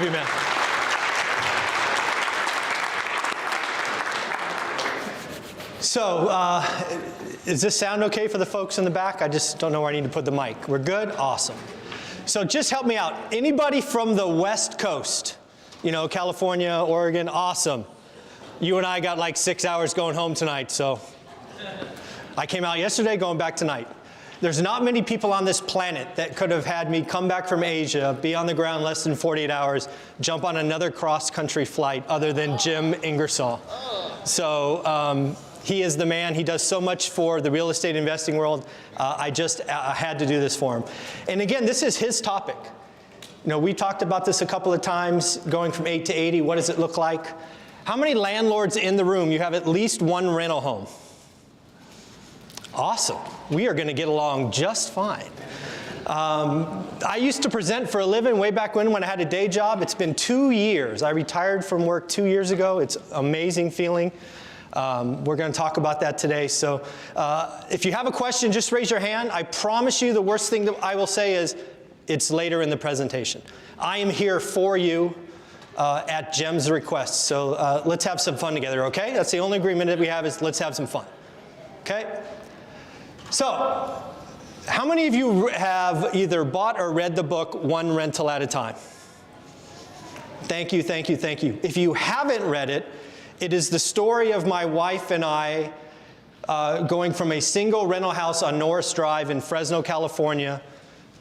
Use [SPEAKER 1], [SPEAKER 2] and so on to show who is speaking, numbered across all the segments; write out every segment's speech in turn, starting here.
[SPEAKER 1] Love you, man. So, does this sound okay for the folks in the back? I just don't know where I need to put the mic. We're good? Awesome. So just help me out. Anybody from the West Coast? You know, California, Oregon, awesome. You and I got like 6 hours going home tonight, so. I came out yesterday, going back tonight. There's not many people on this planet that could have had me come back from Asia, be on the ground less than 48 hours, jump on another cross-country flight other than Jim Ingersoll. So he is the man. He does so much for the real estate investing world. I just had to do this for him. And again, this is his topic. You know, we talked about this a couple of times, going from 8 to 80. What does it look like? How many landlords in the room, you have at least one rental home? Awesome. We are going to get along just fine. I used to present for a living way back when I had a day job. It's been 2 years. I retired from work 2 years ago. It's an amazing feeling. We're going to talk about that today. So if you have a question, just raise your hand. I promise you the worst thing that I will say is it's later in the presentation. I am here for you at Jem's request. So let's have some fun together, okay? That's the only agreement that we have is let's have some fun, okay? So how many of you have either bought or read the book One Rental at a Time? Thank you, thank you, thank you. If you haven't read it, it is the story of my wife and I going from a single rental house on Norris Drive in Fresno, California,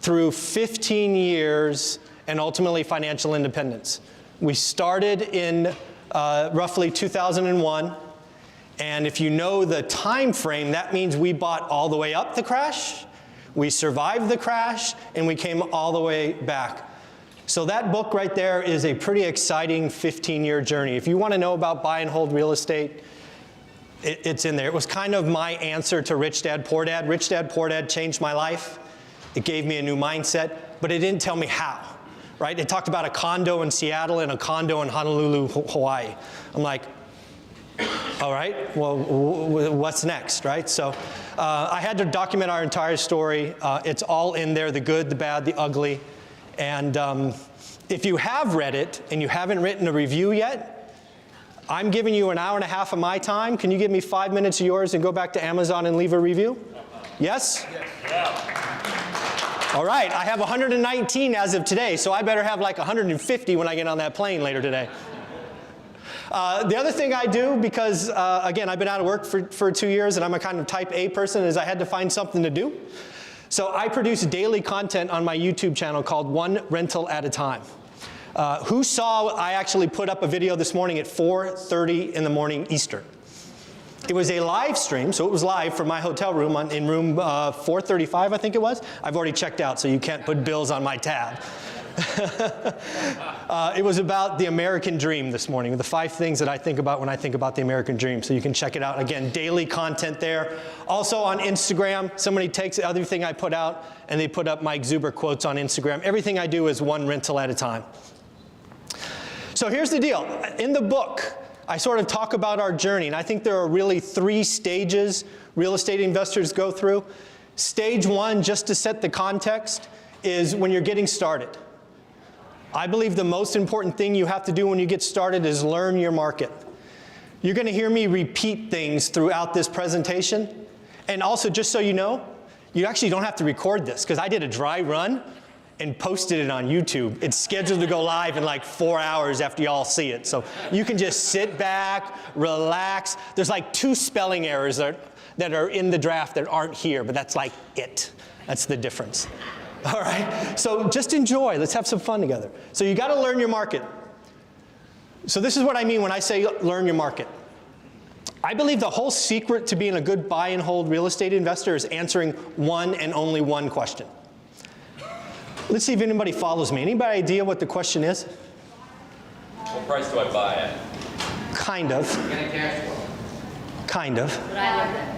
[SPEAKER 1] through 15 years and ultimately financial independence. We started in roughly 2001. And if you know the time frame, that means we bought all the way up the crash, we survived the crash, and we came all the way back. So that book right there is a pretty exciting 15-year journey. If you want to know about buy and hold real estate, it's in there. It was kind of my answer to Rich Dad, Poor Dad. Rich Dad, Poor Dad changed my life. It gave me a new mindset, but it didn't tell me how, right? It talked about a condo in Seattle and a condo in Honolulu, Hawaii. I'm like, all right, well, what's next, right? So I had to document our entire story. It's all in there, the good, the bad, the ugly. And if you have read it and you haven't written a review yet, I'm giving you an hour and a half of my time. Can you give me 5 minutes of yours and go back to Amazon and leave a review? Yes? Yeah. All right, I have 119 as of today, so I better have like 150 when I get on that plane later today. The other thing I do, because again, I've been out of work for 2 years and I'm a kind of type A person, is I had to find something to do. So I produce daily content on my YouTube channel called One Rental at a Time. Who saw I actually put up a video this morning at 4:30 in the morning Eastern? It was a live stream, so it was live from my hotel room in room 435, I think it was. I've already checked out, so you can't put bills on my tab. It was about the American dream this morning, the 5 things that I think about when I think about the American dream. So you can check it out. Again, daily content there. Also on Instagram, somebody takes the other thing I put out and they put up Mike Zuber quotes on Instagram. Everything I do is one rental at a time. So here's the deal. In the book, I sort of talk about our journey, and I think there are really 3 stages real estate investors go through. Stage 1, just to set the context, is when you're getting started. I believe the most important thing you have to do when you get started is learn your market. You're going to hear me repeat things throughout this presentation. And also, just so you know, you actually don't have to record this, because I did a dry run and posted it on YouTube. It's scheduled to go live in like 4 hours after y'all see it. So you can just sit back, relax. There's like 2 spelling errors that are in the draft that aren't here, but that's like it. That's the difference. All right, so just enjoy. Let's have some fun together. So you got to learn your market. So this is what I mean when I say learn your market. I believe the whole secret to being a good buy and hold real estate investor is answering one and only one question. Let's see if anybody follows me. Anybody idea what the question is?
[SPEAKER 2] What price do I buy at?
[SPEAKER 1] Kind of. Kind of.
[SPEAKER 3] Would I live there?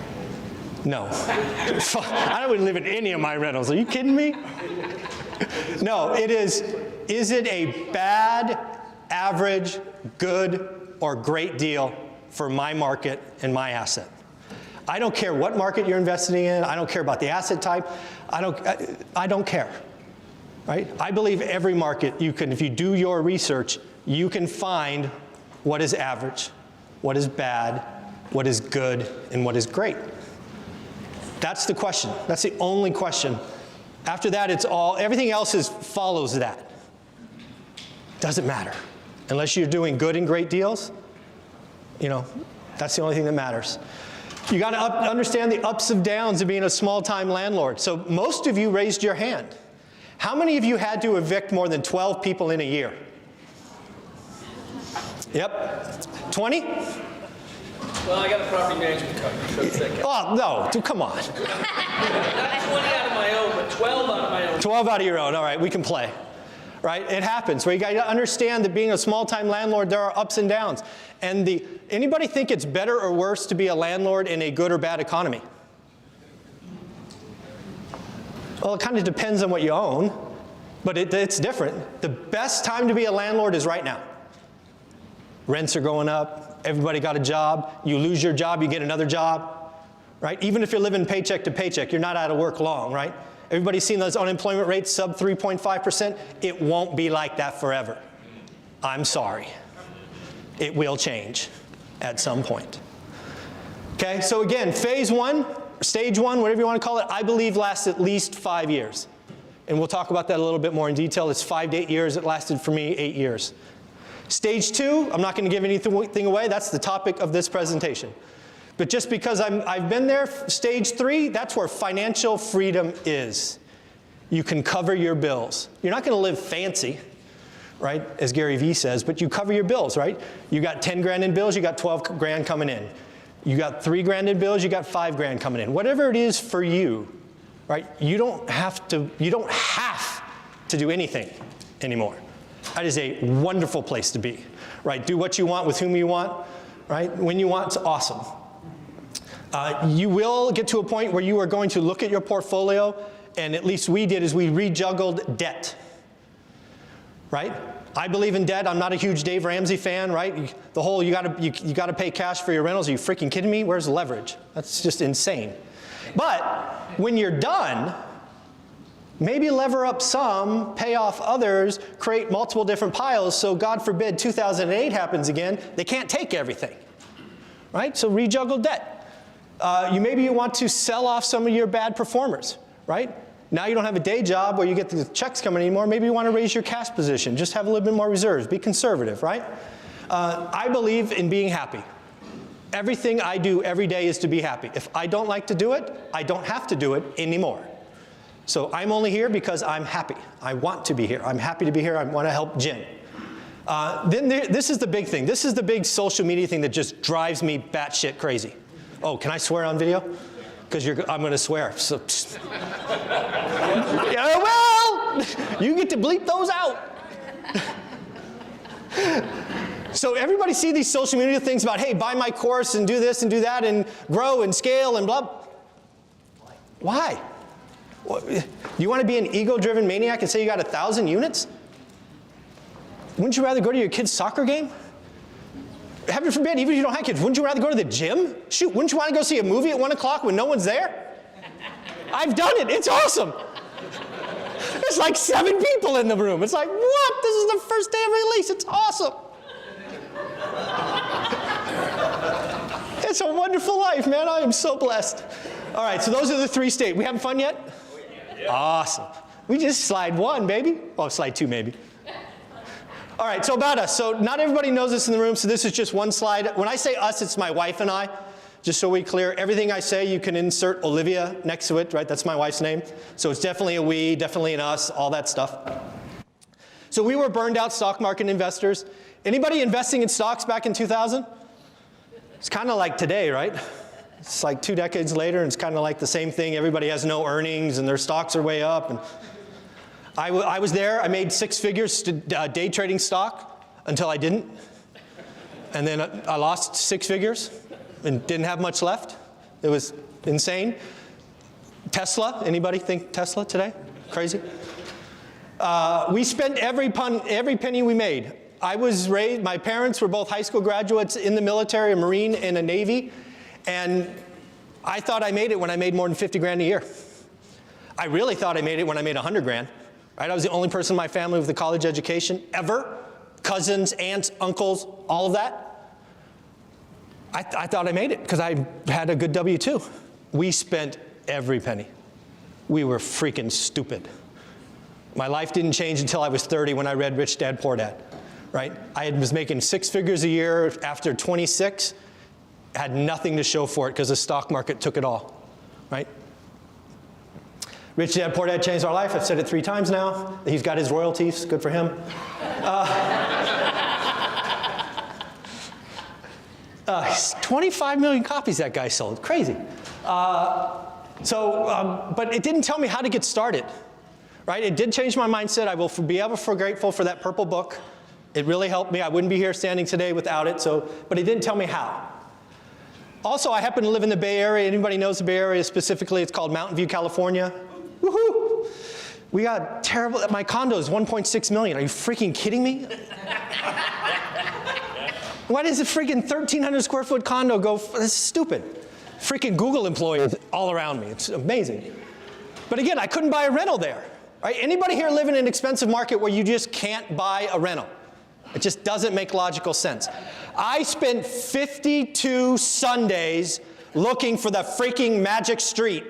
[SPEAKER 1] No. I don't even live in any of my rentals. Are you kidding me? No, it is it a bad, average, good, or great deal for my market and my asset? I don't care what market you're investing in. I don't care about the asset type. I don't care. right? I believe every market you can, if you do your research, you can find what is average, what is bad, what is good, and what is great. That's the question. That's the only question. After that, it's all, everything else follows that. Doesn't matter. Unless you're doing good and great deals, you know, that's the only thing that matters. You got to understand the ups and downs of being a small-time landlord. So most of you raised your hand. How many of you had to evict more than 12 people in a year? Yep. 20?
[SPEAKER 3] Well, I got a property management company, so it's
[SPEAKER 1] Oh, no. Come on.
[SPEAKER 3] not 20 out of my own, but 12 out of my own.
[SPEAKER 1] 12 out of your own. All right, we can play. Right? It happens. Where you got to understand that being a small-time landlord, there are ups and downs. And anybody think it's better or worse to be a landlord in a good or bad economy? Well, it kind of depends on what you own, but it's different. The best time to be a landlord is right now. Rents are going up. Everybody got a job. You lose your job, you get another job. Right? Even if you're living paycheck to paycheck, you're not out of work long, right? Everybody's seen those unemployment rates sub 3.5%. It won't be like that forever. I'm sorry. It will change at some point. Okay, so again, phase one, stage one, whatever you want to call it, I believe lasts at least 5 years. And we'll talk about that a little bit more in detail. It's 5 to 8 years. It lasted for me 8 years. Stage two, I'm not going to give anything away. That's the topic of this presentation. But just because I've been there, stage three, that's where financial freedom is. You can cover your bills. You're not going to live fancy, right, as Gary Vee says, but you cover your bills, right? You got 10 grand in bills, you got 12 grand coming in. You got 3 grand in bills, you got 5 grand coming in. Whatever it is for you, right, you don't have to do anything anymore. That is a wonderful place to be, right? Do what you want with whom you want, right? When you want, it's awesome. You will get to a point where you are going to look at your portfolio, and at least we did, is we rejuggled debt, right? I believe in debt. I'm not a huge Dave Ramsey fan, right? The whole you gotta pay cash for your rentals. Are you freaking kidding me? Where's the leverage? That's just insane. But when you're done, maybe lever up some, pay off others, create multiple different piles, so God forbid 2008 happens again, they can't take everything, right? So rejuggle debt. Maybe you want to sell off some of your bad performers, right? Now you don't have a day job where you get the checks coming anymore. Maybe you want to raise your cash position. Just have a little bit more reserves. Be conservative, right? I believe in being happy. Everything I do every day is to be happy. If I don't like to do it, I don't have to do it anymore. So I'm only here because I'm happy. I want to be here. I'm happy to be here. I want to help Jen. This is the big thing. This is the big social media thing that just drives me batshit crazy. Oh, can I swear on video? Because I'm going to swear. So, yeah, well, you get to bleep those out. So everybody see these social media things about, hey, buy my course and do this and do that and grow and scale and blah. Why? You want to be an ego-driven maniac and say you got 1,000 units? Wouldn't you rather go to your kid's soccer game? Heaven forbid, even if you don't have kids, wouldn't you rather go to the gym? Shoot, wouldn't you want to go see a movie at 1 o'clock when no one's there? I've done it. It's awesome. There's like 7 people in the room. It's like, what? This is the first day of release. It's awesome. It's a wonderful life, man. I am so blessed. All right, so those are the 3 states. We having fun yet? Yeah. Awesome. We just slide 1, baby. Oh, slide 2, maybe. All right, so about us. So not everybody knows this in the room, so this is just one slide. When I say us, it's my wife and I. Just so we're clear, everything I say, you can insert Olivia next to it, right? That's my wife's name. So it's definitely a we, definitely an us, all that stuff. So we were burned out stock market investors. Anybody investing in stocks back in 2000? It's kind of like today, right? It's like 2 decades later, and it's kind of like the same thing. Everybody has no earnings, and their stocks are way up. And I was there. I made 6 figures day trading stock until I didn't. And then I lost 6 figures and didn't have much left. It was insane. Tesla, anybody think Tesla today? Crazy? We spent every penny we made. I was raised, my parents were both high school graduates in the military, a Marine and a Navy, and I thought I made it when I made more than 50 grand a year. I really thought I made it when I made 100 grand. right? I was the only person in my family with a college education ever. Cousins, aunts, uncles, all of that. I thought I made it because I had a good W-2. We spent every penny. We were freaking stupid. My life didn't change until I was 30 when I read Rich Dad, Poor Dad, right? I was making 6 figures a year after 26, had nothing to show for it because the stock market took it all, right? Rich Dad, Poor Dad changed our life. I've said it 3 times now. He's got his royalties, good for him. 25 million copies that guy sold, crazy. But it didn't tell me how to get started, right? It did change my mindset. I will be ever so grateful for that purple book. It really helped me. I wouldn't be here standing today without it, but it didn't tell me how. Also, I happen to live in the Bay Area. Anybody knows the Bay Area specifically? It's called Mountain View, California. Woohoo! We got terrible, my condo is 1.6 million. Are you freaking kidding me? Why does a freaking 1,300 square foot condo go, this is stupid. Freaking Google employees all around me, it's amazing. But again, I couldn't buy a rental there, right? Anybody here live in an expensive market where you just can't buy a rental? It just doesn't make logical sense. I spent 52 Sundays looking for the freaking magic street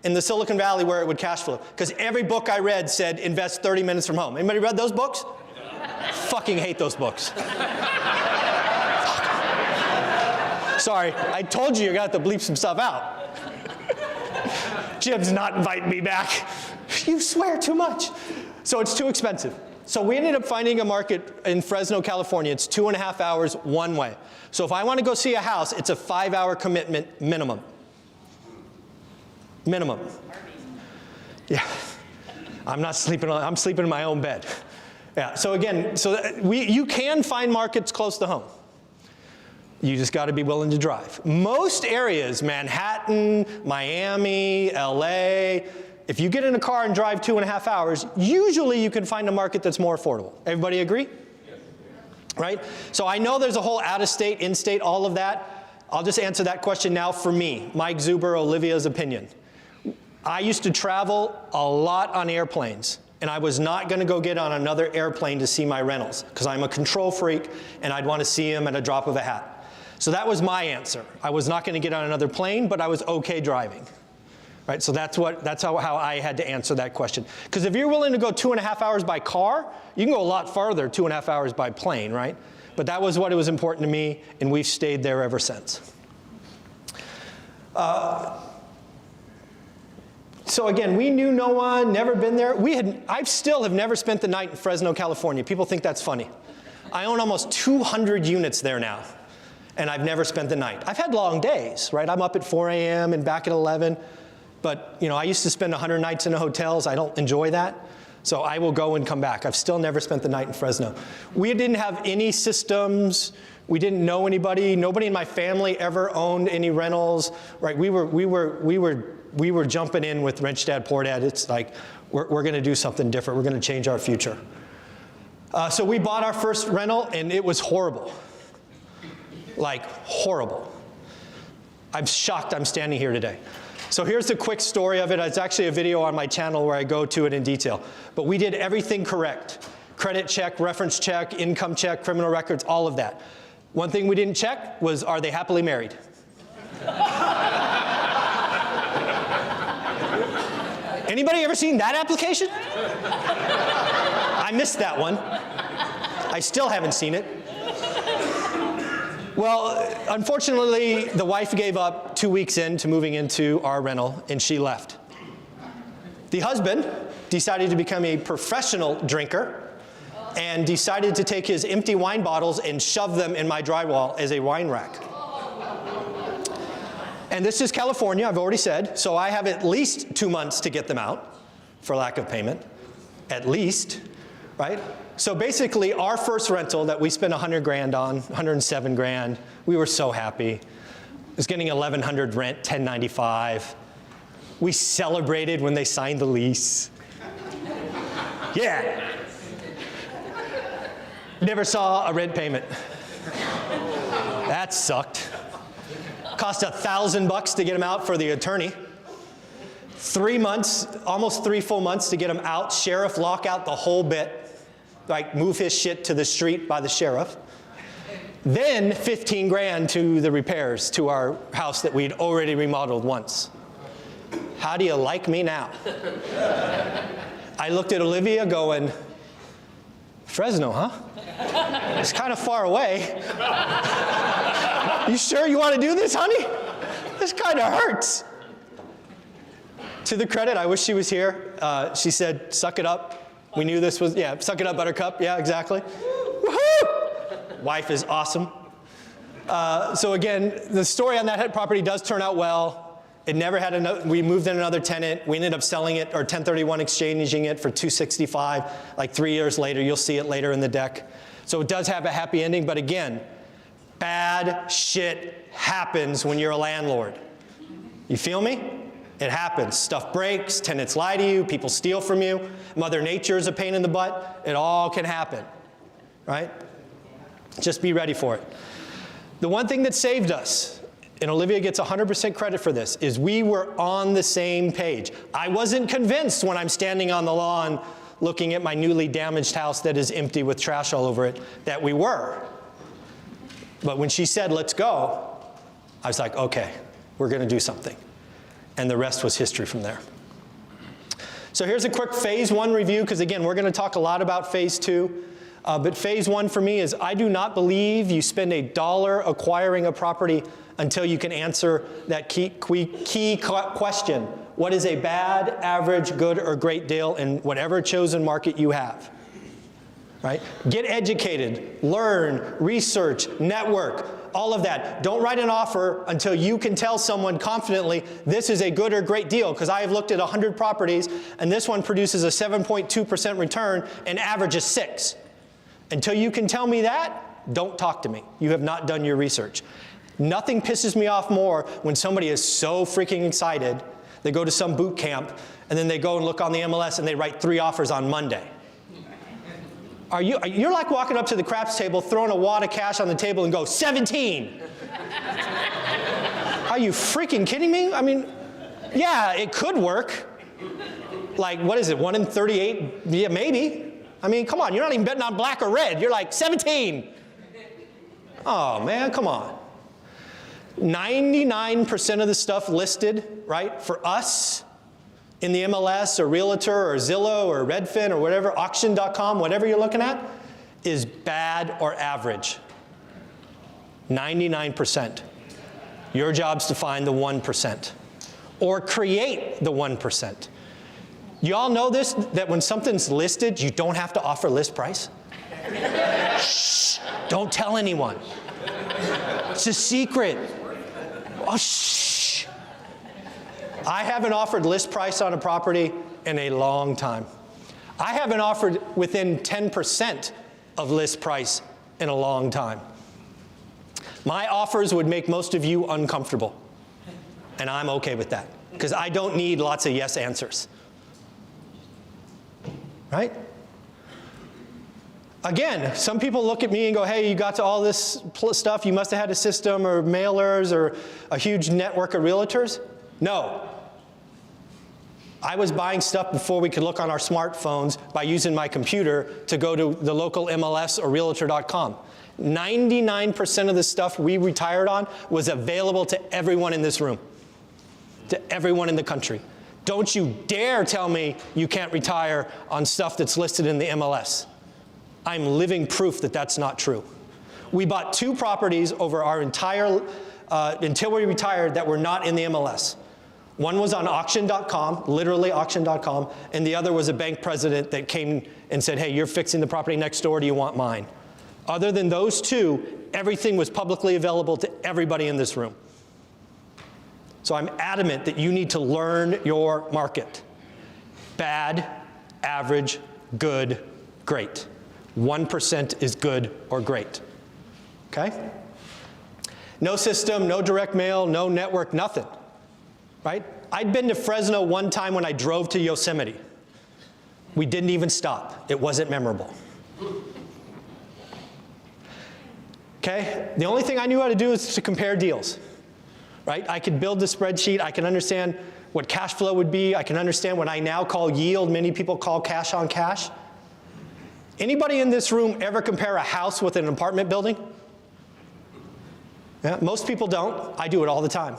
[SPEAKER 1] in the Silicon Valley where it would cash flow. Because every book I read said invest 30 minutes from home. Anybody read those books? Fucking hate those books. Sorry, I told you you're gonna have to bleep some stuff out. Jim's not inviting me back. You swear too much. So it's too expensive. So we ended up finding a market in Fresno, California. It's 2.5 hours one way. So if I want to go see a house, it's a 5-hour commitment minimum. Minimum. Yeah. I'm sleeping in my own bed. Yeah. So again, you can find markets close to home. You just got to be willing to drive. Most areas, Manhattan, Miami, LA, if you get in a car and drive 2.5 hours, usually you can find a market that's more affordable. Everybody agree? Yes. Right? So I know there's a whole out-of-state, in-state, all of that. I'll just answer that question now for me, Mike Zuber, Olivia's opinion. I used to travel a lot on airplanes, and I was not going to go get on another airplane to see my rentals because I'm a control freak and I'd want to see them at a drop of a hat. So that was my answer. I was not going to get on another plane, but I was okay driving. Right? So that's how I had to answer that question. Because if you're willing to go 2.5 hours by car, you can go a lot farther 2.5 hours by plane, right? But that was what was important to me, and we've stayed there ever since. So again, we knew no one, never been there. I still have never spent the night in Fresno, California. People think that's funny. I own almost 200 units there now, and I've never spent the night. I've had long days, right? I'm up at 4 a.m. and back at 11. But I used to spend 100 nights in hotels. I don't enjoy that. So I will go and come back. I've still never spent the night in Fresno. We didn't have any systems. We didn't know anybody. Nobody in my family ever owned any rentals, right? We were jumping in with Rich Dad, Poor Dad. It's like, we're going to do something different. We're going to change our future. So we bought our first rental, and it was horrible. Like, horrible. I'm shocked I'm standing here today. So here's the quick story of it. It's actually a video on my channel where I go to it in detail. But we did everything correct. Credit check, reference check, income check, criminal records, all of that. One thing we didn't check was, are they happily married? Anybody ever seen that application? I missed that one. I still haven't seen it. Well, unfortunately, the wife gave up 2 weeks into moving into our rental, and she left. The husband decided to become a professional drinker and decided to take his empty wine bottles and shove them in my drywall as a wine rack. And this is California, I've already said, so I have at least 2 months to get them out for lack of payment. At least, right? So basically, our first rental that we spent 100 grand on, 107 grand, we were so happy. It was getting 1,100 rent, 1095. We celebrated when they signed the lease. Yeah. Never saw a rent payment. That sucked. Cost $1,000 to get them out for the attorney. 3 months, almost 3 full months to get him out, sheriff lock out the whole bit, like move his shit to the street by the sheriff. Then 15 grand to the repairs to our house that we'd already remodeled once. How do you like me now? I looked at Olivia going, Fresno, huh? It's kind of far away. You sure you want to do this, honey? This kind of hurts. To the credit, I wish she was here. She said, suck it up. We knew this was, yeah, suck it up, buttercup. Yeah, exactly. Woohoo! Wife is awesome. So again, the story on that property does turn out well. It never had another, we moved in another tenant. We ended up selling it or 1031 exchanging it for $265. Like 3 years later, you'll see it later in the deck. So it does have a happy ending, but again, bad shit happens when you're a landlord. You feel me? It happens. Stuff breaks, tenants lie to you, people steal from you, Mother Nature is a pain in the butt. It all can happen, right? Just be ready for it. The one thing that saved us, and Olivia gets 100% credit for this, is we were on the same page. I wasn't convinced when I'm standing on the lawn looking at my newly damaged house that is empty with trash all over it that we were. But when she said, let's go, I was like, okay, we're going to do something. And the rest was history from there. So here's a quick phase 1 review, because again, we're going to talk a lot about phase 2. But phase 1 for me is I do not believe you spend $1 acquiring a property until you can answer that key question. What is a bad, average, good, or great deal in whatever chosen market you have? Right? Get educated, learn, research, network, all of that. Don't write an offer until you can tell someone confidently this is a good or great deal, because I have looked at 100 properties and this one produces a 7.2% return and averages 6. Until you can tell me that, don't talk to me. You have not done your research. Nothing pisses me off more when somebody is so freaking excited, they go to some boot camp, and then they go and look on the MLS and they write 3 offers on Monday. You're like walking up to the craps table, throwing a wad of cash on the table and go, 17. Are you freaking kidding me? I mean, yeah, it could work. Like, what is it, 1 in 38? Yeah, maybe. I mean, come on, you're not even betting on black or red. You're like, 17. Oh, man, come on. 99% of the stuff listed, right, for us in the MLS or Realtor or Zillow or Redfin or whatever, auction.com, whatever you're looking at, is bad or average. 99%. Your job's to find the 1% or create the 1%. You all know this, that when something's listed, you don't have to offer list price? Shh, don't tell anyone. It's a secret. Oh, shh. I haven't offered list price on a property in a long time. I haven't offered within 10% of list price in a long time. My offers would make most of you uncomfortable, and I'm okay with that, because I don't need lots of yes answers. Right? Again, some people look at me and go, hey, you got to all this stuff, you must have had a system or mailers or a huge network of realtors. No. I was buying stuff before we could look on our smartphones by using my computer to go to the local MLS or Realtor.com. 99% of the stuff we retired on was available to everyone in this room, to everyone in the country. Don't you dare tell me you can't retire on stuff that's listed in the MLS. I'm living proof that that's not true. We bought 2 properties over our entire, until we retired, that were not in the MLS. One was on auction.com, literally auction.com, and the other was a bank president that came and said, hey, you're fixing the property next door, do you want mine? Other than those 2, everything was publicly available to everybody in this room. So I'm adamant that you need to learn your market. Bad, average, good, great. 1% is good or great. Okay? No system, no direct mail, no network, nothing. Right? I'd been to Fresno one time when I drove to Yosemite. We didn't even stop. It wasn't memorable. Okay? The only thing I knew how to do is to compare deals. Right? I could build the spreadsheet. I can understand what cash flow would be. I can understand what I now call yield. Many people call cash on cash. Anybody in this room ever compare a house with an apartment building? Yeah, most people don't. I do it all the time.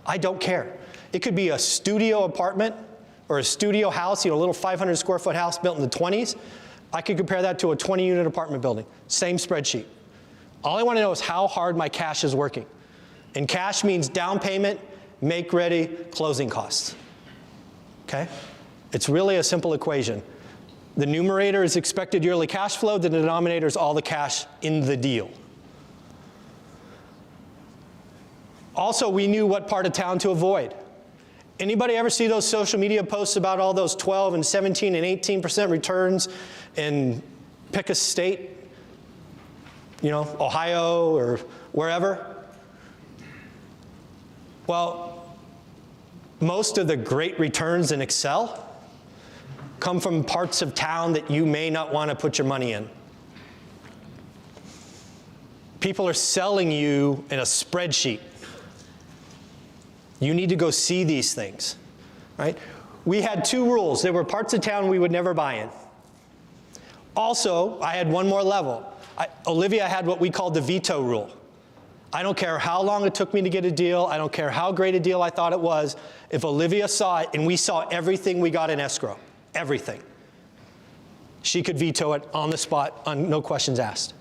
[SPEAKER 1] I don't care. It could be a studio apartment or a studio house, a little 500 square foot house built in the 20s. I could compare that to a 20-unit apartment building. Same spreadsheet. All I want to know is how hard my cash is working. And cash means down payment, make ready, closing costs. Okay? It's really a simple equation. The numerator is expected yearly cash flow. The denominator is all the cash in the deal. Also, we knew what part of town to avoid. Anybody ever see those social media posts about all those 12 and 17 and 18% returns in pick a state? Ohio or wherever? Well, most of the great returns in Excel come from parts of town that you may not want to put your money in. People are selling you in a spreadsheet. You need to go see these things, right? We had 2 rules. There were parts of town we would never buy in. Also, I had one more level. Olivia had what we called the veto rule. I don't care how long it took me to get a deal. I don't care how great a deal I thought it was. If Olivia saw it, and we saw everything we got in escrow, everything, she could veto it on the spot, no questions asked.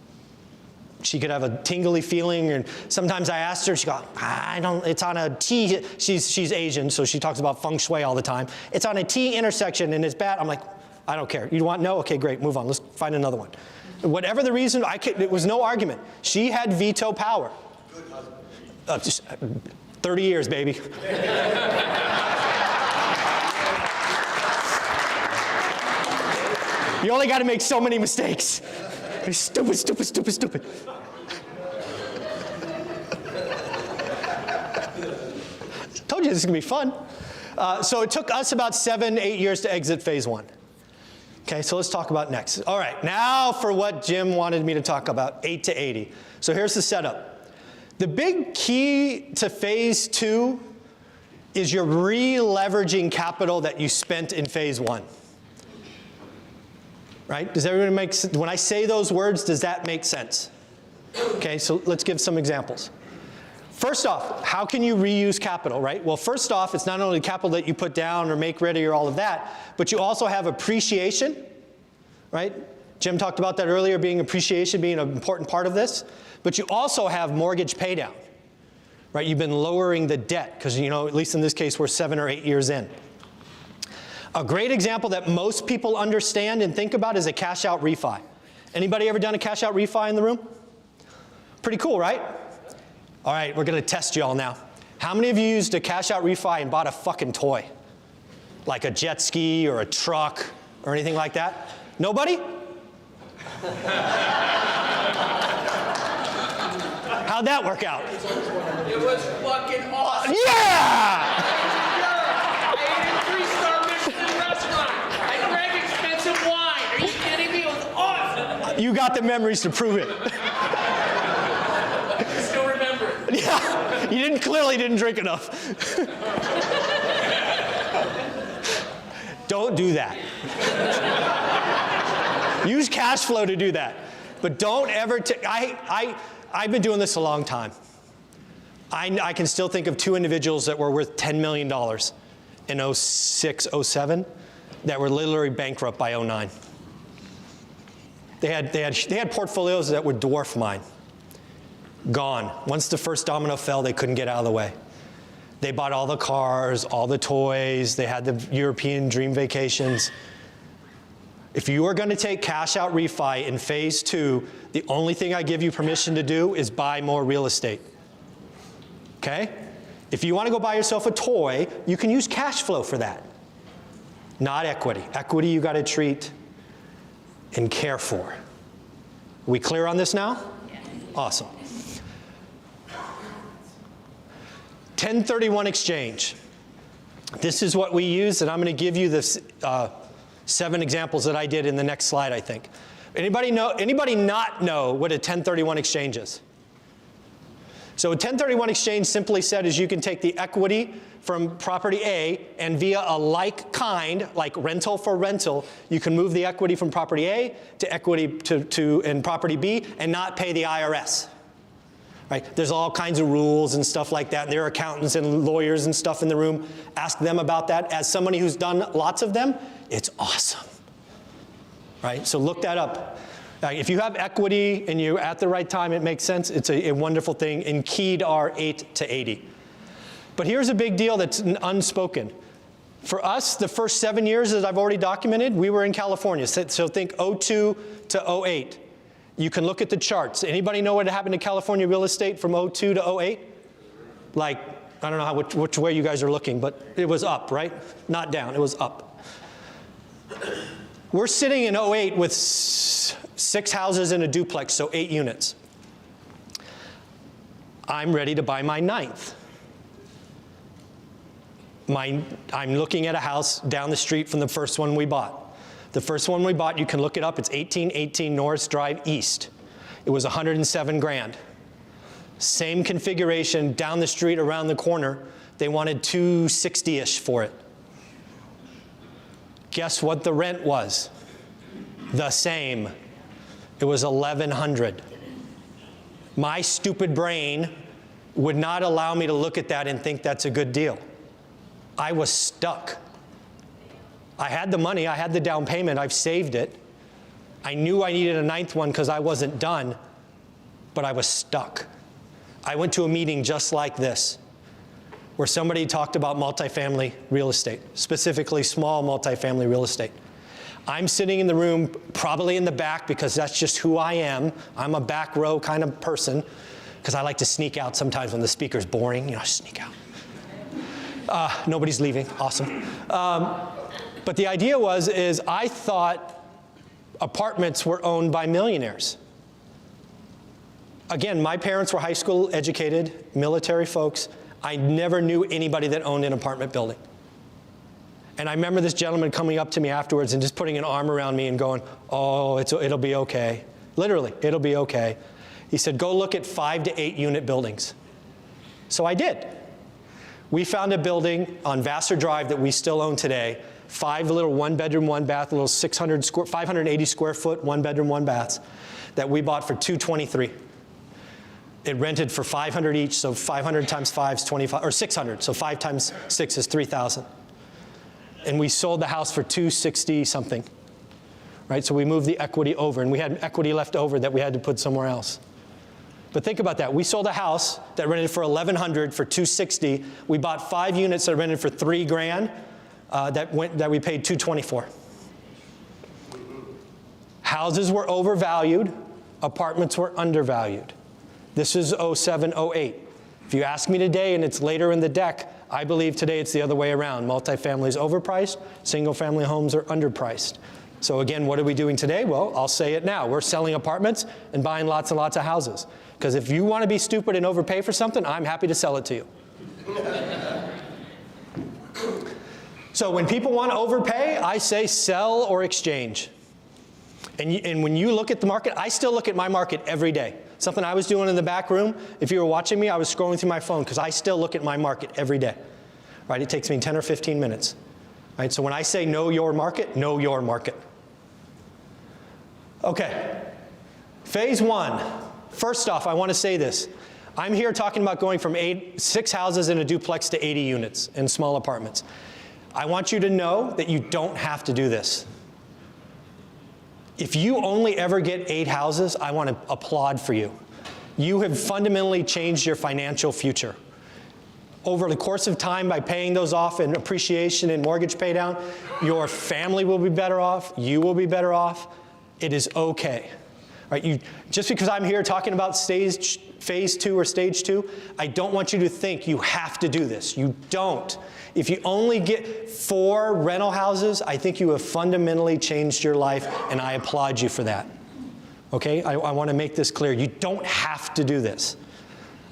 [SPEAKER 1] She could have a tingly feeling, and sometimes I asked her, she goes, it's on a T, she's Asian, so she talks about feng shui all the time. It's on a T intersection and it's bad. I'm like, I don't care. You want no? Okay, great, move on. Let's find another one. Whatever the reason, it was no argument. She had veto power. Good husband. Just 30 years, baby. You only got to make so many mistakes. Stupid, stupid, stupid, stupid. Told you this is going to be fun. So it took us about 7-8 years to exit phase 1. Okay, so let's talk about next. All right, now for what Jim wanted me to talk about, 8 to 80. So here's the setup. The big key to phase 2 is you're re-leveraging capital that you spent in phase 1. Right? Does everyone make sense? When I say those words, does that make sense? Okay, so let's give some examples. First off, how can you reuse capital, right? Well, first off, it's not only capital that you put down or make ready or all of that, but you also have appreciation, right? Jim talked about that earlier, appreciation being an important part of this. But you also have mortgage pay down, right? You've been lowering the debt because, at least in this case, we're 7 or 8 years in. A great example that most people understand and think about is a cash out refi. Anybody ever done a cash out refi in the room? Pretty cool, right? All right, we're going to test y'all now. How many of you used a cash out refi and bought a fucking toy? Like a jet ski or a truck or anything like that? Nobody? How'd that work out?
[SPEAKER 3] It was fucking awesome.
[SPEAKER 1] Yeah!
[SPEAKER 3] I ate a 3-star Michelin restaurant. I drank expensive wine. Are you kidding me? It was awesome.
[SPEAKER 1] You got the memories to prove it.
[SPEAKER 3] I still remember it.
[SPEAKER 1] Yeah, you clearly didn't drink enough. Don't do that. Use cash flow to do that. But don't ever, I've been doing this a long time. I can still think of 2 individuals that were worth $10 million in 06, 07 that were literally bankrupt by 09. They had portfolios that would dwarf mine. Gone. Once the first domino fell, they couldn't get out of the way. They bought all the cars, all the toys, they had the European dream vacations. If you are going to take cash out refi in phase 2, the only thing I give you permission to do is buy more real estate. Okay? If you want to go buy yourself a toy, you can use cash flow for that. Not equity. Equity you got to treat and care for. We clear on this now? Yeah. Awesome. 1031 exchange. This is what we use, and I'm going to give you this 7 examples that I did in the next slide, I think. Anybody not know what a 1031 exchange is? So a 1031 exchange, simply said, is you can take the equity from property A and via a like kind, like rental for rental, you can move the equity from property A to equity in property B and not pay the IRS. Right? There's all kinds of rules and stuff like that. There are accountants and lawyers and stuff in the room. Ask them about that. As somebody who's done lots of them, it's awesome. Right? So look that up. If you have equity and you're at the right time, it makes sense. It's a wonderful thing. And keyed are 8 to 80. But here's a big deal that's unspoken. For us, the first 7 years, as I've already documented, we were in California. So think 02 to 08. You can look at the charts. Anybody know what happened to California real estate from 02 to 08? Like, I don't know which way you guys are looking, but it was up, right? Not down, it was up. We're sitting in 08 with 6 houses in a duplex, so 8 units. I'm ready to buy my 9th. I'm looking at a house down the street from the first one we bought. The first one we bought, you can look it up, it's 1818 Norris Drive East. It was 107 grand. Same configuration down the street around the corner. They wanted 260-ish for it. Guess what the rent was? The same. It was 1,100. My stupid brain would not allow me to look at that and think that's a good deal. I was stuck. I had the money, I had the down payment, I've saved it. I knew I needed a 9th one because I wasn't done, but I was stuck. I went to a meeting just like this, where somebody talked about multifamily real estate, specifically small multifamily real estate. I'm sitting in the room, probably in the back, because that's just who I am. I'm a back row kind of person, because I like to sneak out sometimes when the speaker's boring, you know, sneak out. Nobody's leaving, awesome. But the idea is I thought apartments were owned by millionaires. Again, my parents were high school educated, military folks. I never knew anybody that owned an apartment building. And I remember this gentleman coming up to me afterwards and just putting an arm around me and going, oh, it'll be okay. Literally, it'll be okay. He said, go look at 5 to 8 unit buildings. So I did. We found a building on Vassar Drive that we still own today, 5 little 1-bedroom, 1-bath, little 580 square foot, 1-bedroom, 1-baths that we bought for $223. It rented for $500 each, so 500 times 5 is 25, or 600, so 5 times 6 is 3,000. And we sold the house for $260 something, right? So we moved the equity over, and we had equity left over that we had to put somewhere else. But think about that. We sold a house that rented for $1,100 for $260. We bought 5 units that rented for $3 grand that we paid $220 for. Houses were overvalued. Apartments were undervalued. This is 07, 08. If you ask me today, and it's later in the deck, I believe today it's the other way around. Multifamily is overpriced. Single-family homes are underpriced. So again, what are we doing today? Well, I'll say it now. We're selling apartments and buying lots and lots of houses. Because if you want to be stupid and overpay for something, I'm happy to sell it to you. So when people want to overpay, I say sell or exchange. And when you look at the market, I still look at my market every day. Something I was doing in the back room, if you were watching me, I was scrolling through my phone because I still look at my market every day. Right? It takes me 10 or 15 minutes. Right? So when I say know your market, know your market. Okay. Phase 1. First off, I want to say this. I'm here talking about going from 6 houses in a duplex to 80 units in small apartments. I want you to know that you don't have to do this. If you only ever get 8 houses, I want to applaud for you. You have fundamentally changed your financial future. Over the course of time, by paying those off in appreciation and mortgage pay down, your family will be better off, you will be better off. It is okay. Right? Just because I'm here talking about phase 2 or stage 2, I don't want you to think you have to do this. You don't. If you only get 4 rental houses, I think you have fundamentally changed your life, and I applaud you for that. Okay? I want to make this clear. You don't have to do this.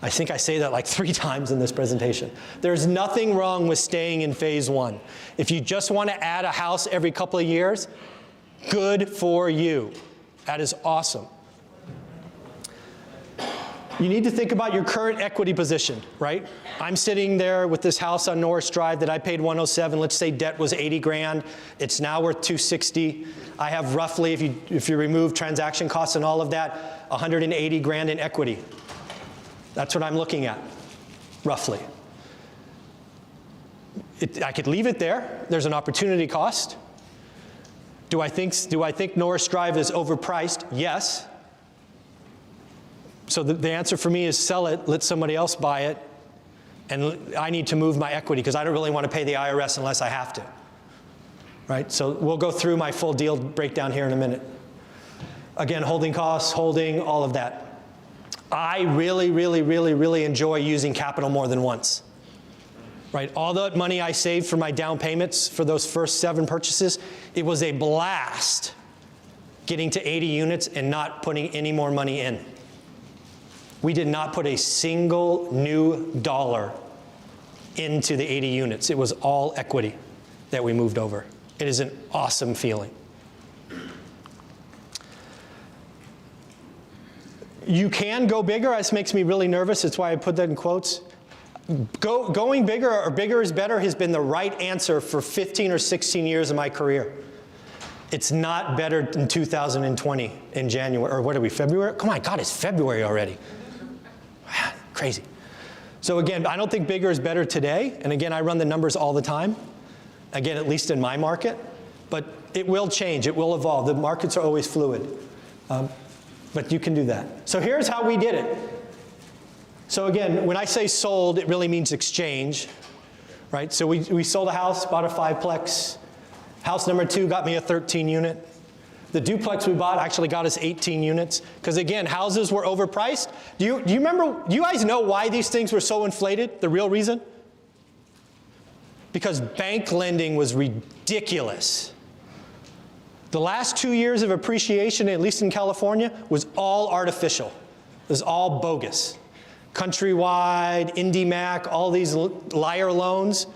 [SPEAKER 1] I think I say that like 3 times in this presentation. There's nothing wrong with staying in phase 1. If you just want to add a house every couple of years, good for you. That is awesome. You need to think about your current equity position, right? I'm sitting there with this house on Norris Drive that I paid 107. Let's say debt was 80 grand. It's now worth 260. I have roughly, if you remove transaction costs and all of that, 180 grand in equity. That's what I'm looking at, roughly. I could leave it there. There's an opportunity cost. Do I think Norris Drive is overpriced? Yes. So the answer for me is sell it, let somebody else buy it, and I need to move my equity because I don't really want to pay the IRS unless I have to. Right? So we'll go through my full deal breakdown here in a minute. Again, holding costs, holding, all of that. I really, really, really, really enjoy using capital more than once. Right? All that money I saved for my down payments for those first 7 purchases, it was a blast getting to 80 units and not putting any more money in. We did not put a single new dollar into the 80 units. It was all equity that we moved over. It is an awesome feeling. You can go bigger. This makes me really nervous. That's why I put that in quotes. Going bigger or bigger is better has been the right answer for 15 or 16 years of my career. It's not better in 2020 in January, or what are we, February? Come on, God, it's February already. Crazy. So again, I don't think bigger is better today. And again, I run the numbers all the time. Again, at least in my market. But it will change. It will evolve. The markets are always fluid. But you can do that. So here's how we did it. So again, when I say sold, it really means exchange. Right? So we sold a house, bought a 5-plex. House number 2 got me a 13 unit. The duplex we bought actually got us 18 units. Because again, houses were overpriced. Do you remember, you guys know why these things were so inflated? The real reason? Because bank lending was ridiculous. The last 2 years of appreciation, at least in California, was all artificial. It was all bogus. Countrywide, IndyMac, all these liar loans.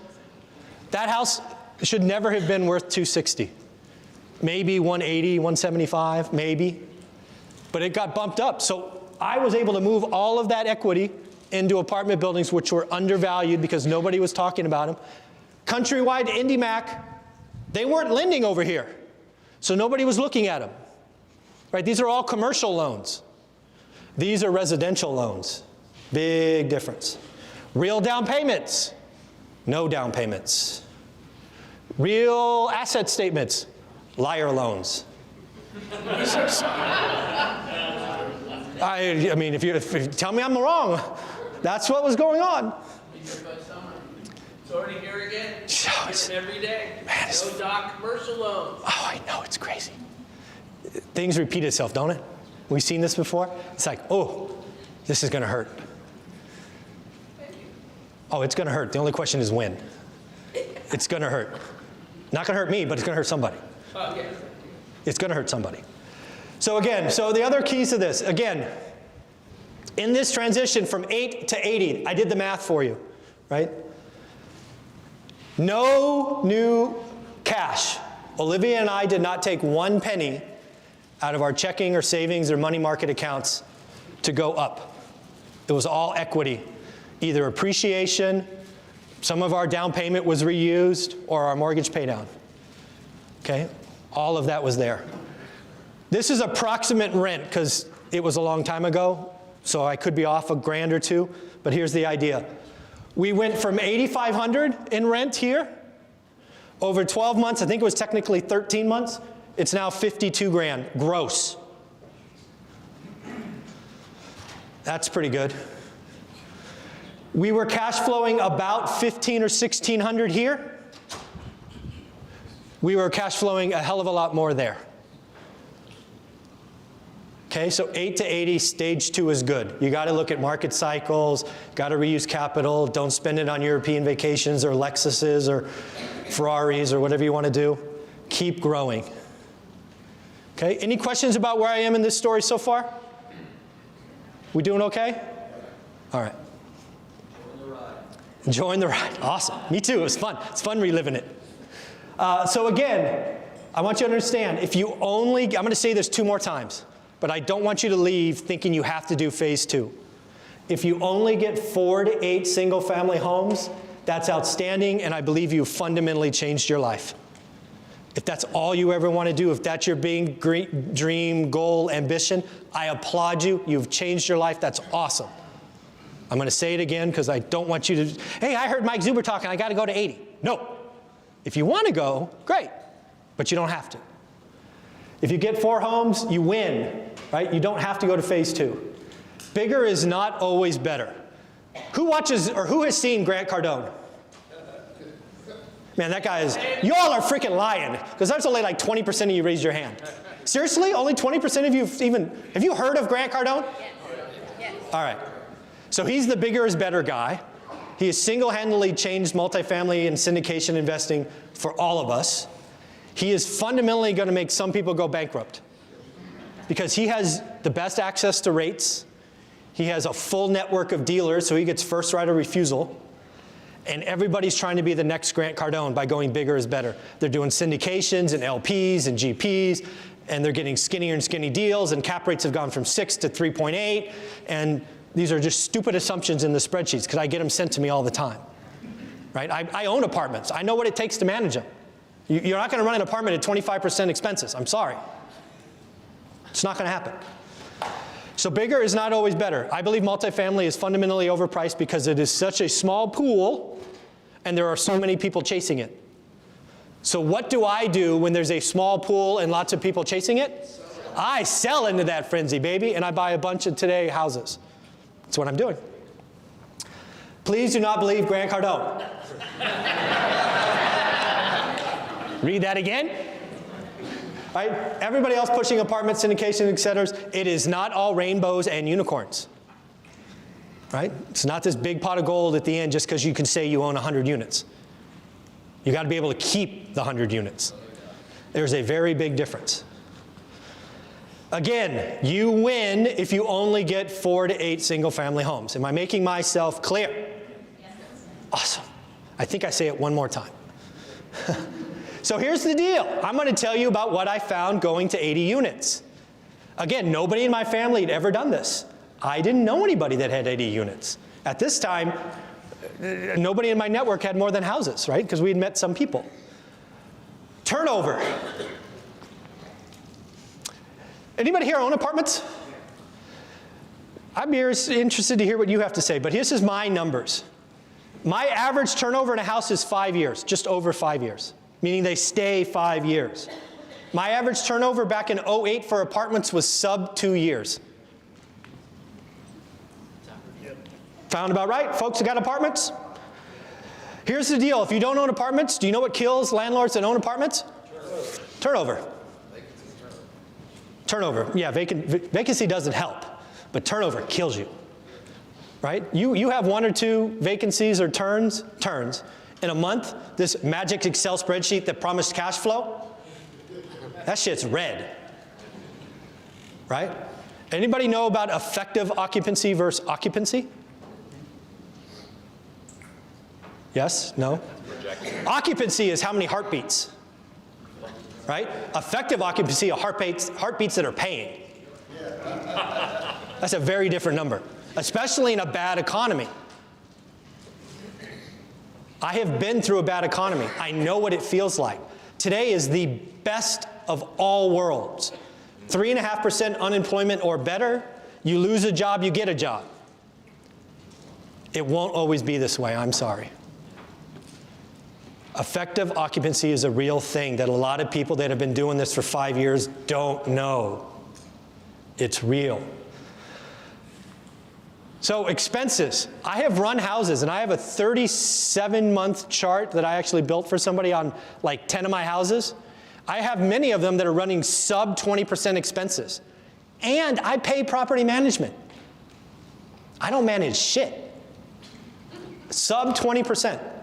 [SPEAKER 1] That house should never have been worth 260. Maybe 180, 175, maybe. But it got bumped up. So I was able to move all of that equity into apartment buildings which were undervalued because nobody was talking about them. Countrywide, IndyMac, they weren't lending over here. So nobody was looking at them. Right? These are all commercial loans. These are residential loans. Big difference. Real down payments. No down payments. Real asset statements. Liar loans. I mean, if you tell me I'm wrong, that's what was going on.
[SPEAKER 3] It's already here again. It's every day. Man, no doc commercial loans.
[SPEAKER 1] Oh, I know, it's crazy. Things repeat itself, don't it? We've seen this before. It's like, oh, this is going to hurt. Oh, it's going to hurt. The only question is when. It's going to hurt. Not going to hurt me, but it's going to hurt somebody.
[SPEAKER 3] Yes.
[SPEAKER 1] It's going to hurt somebody. So again, so the other keys to this, again, in this transition from 8 to 80, I did the math for you, right? No new cash. Olivia and I did not take 1 penny out of our checking or savings or money market accounts to go up. It was all equity, either appreciation, some of our down payment was reused, or our mortgage pay down. Okay? All of that was there. This is approximate rent because it was a long time ago, so I could be off $1,000 or $2,000, but here's the idea. We went from $8,500 in rent here. Over 12 months, I think it was technically 13 months, it's now $52,000 gross. That's pretty good. We were cash flowing about $1,500 or $1,600 here. We were cash flowing a hell of a lot more there. Okay, so 8 to 80, stage 2 is good. You got to look at market cycles, got to reuse capital, don't spend it on European vacations or Lexuses or Ferraris or whatever you want to do. Keep growing. Okay, any questions about where I am in this story so far? We doing okay? All right. Enjoying the ride. Awesome. Me too. It was fun. It's fun reliving it. So again, I want you to understand, if you only, I'm going to say this 2 more times, but I don't want you to leave thinking you have to do phase 2. If you only get 4 to 8 single-family homes, that's outstanding, and I believe you've fundamentally changed your life. If that's all you ever want to do, if that's your big dream, goal, ambition, I applaud you. You've changed your life. That's awesome. I'm going to say it again because I don't want you to, hey, I heard Mike Zuber talking, I got to go to 80. No. If you want to go, great, but you don't have to. If you get 4 homes, you win, right? You don't have to go to phase 2. Bigger is not always better. Who watches or who has seen Grant Cardone? Man, that guy is, y'all are freaking lying, because that's only like 20% of you raised your hand. Seriously? Only 20% of you have you heard of Grant Cardone? Yes. All right. So he's the bigger is better guy. He has single-handedly changed multifamily and syndication investing for all of us. He is fundamentally going to make some people go bankrupt because he has the best access to rates. He has a full network of dealers, so he gets first right of refusal. And everybody's trying to be the next Grant Cardone by going bigger is better. They're doing syndications and LPs and GPs, and they're getting skinnier and skinny deals, and cap rates have gone from 6 to 3.8, and these are just stupid assumptions in the spreadsheets because I get them sent to me all the time. Right? I own apartments. I know what it takes to manage them. You're not going to run an apartment at 25% expenses. I'm sorry. It's not going to happen. So bigger is not always better. I believe multifamily is fundamentally overpriced because it is such a small pool and there are so many people chasing it. So what do I do when there's a small pool and lots of people chasing it? I sell into that frenzy, baby, and I buy a bunch of today houses. That's what I'm doing. Please do not believe Grant Cardone. Read that again. Right? Everybody else pushing apartment syndication, et cetera, it is not all rainbows and unicorns. Right? It's not this big pot of gold at the end just because you can say you own 100 units. You got to be able to keep the 100 units. There's a very big difference. Again, you win if you only get 4 to 8 single-family homes. Am I making myself clear? Yes. Awesome. I think I say it one more time. So here's the deal. I'm going to tell you about what I found going to 80 units. Again, nobody in my family had ever done this. I didn't know anybody that had 80 units. At this time, nobody in my network had more than houses, right? Because we had met some people. Turnover. Anybody here own apartments? I'm interested to hear what you have to say, but here's my numbers. My average turnover in a house is 5 years, just over 5 years, meaning they stay 5 years. My average turnover back in 2008 for apartments was sub 2 years. Found about right, folks who got apartments? Here's the deal, if you don't own apartments, do you know what kills landlords that own apartments? Turnover. Turnover, yeah, vacancy doesn't help, but turnover kills you, right? You have 1 or 2 vacancies or turns in a month, this magic Excel spreadsheet that promised cash flow, that shit's red, right? Anybody know about effective occupancy versus occupancy? Yes? No? Occupancy is how many heartbeats. Right? Effective occupancy are heartbeats that are paying. That's a very different number, especially in a bad economy. I have been through a bad economy. I know what it feels like. Today is the best of all worlds. 3.5% unemployment or better. You lose a job, you get a job. It won't always be this way, I'm sorry. Effective occupancy is a real thing that a lot of people that have been doing this for 5 years don't know. It's real. So expenses. I have run houses, and I have a 37-month chart that I actually built for somebody on like 10 of my houses. I have many of them that are running sub 20% expenses. And I pay property management. I don't manage shit. Sub 20%.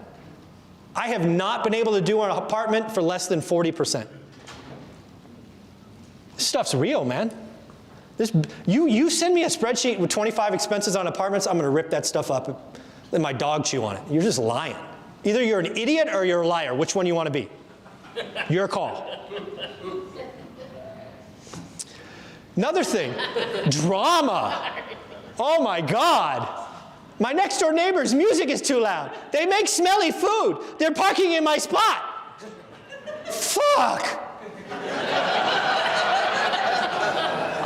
[SPEAKER 1] I have not been able to do an apartment for less than 40%. This stuff's real, man. You send me a spreadsheet with 25 expenses on apartments, I'm going to rip that stuff up and let my dog chew on it. You're just lying. Either you're an idiot or you're a liar. Which one you want to be? Your call. Another thing, drama. Oh my God. My next door neighbor's music is too loud. They make smelly food. They're parking in my spot. Fuck.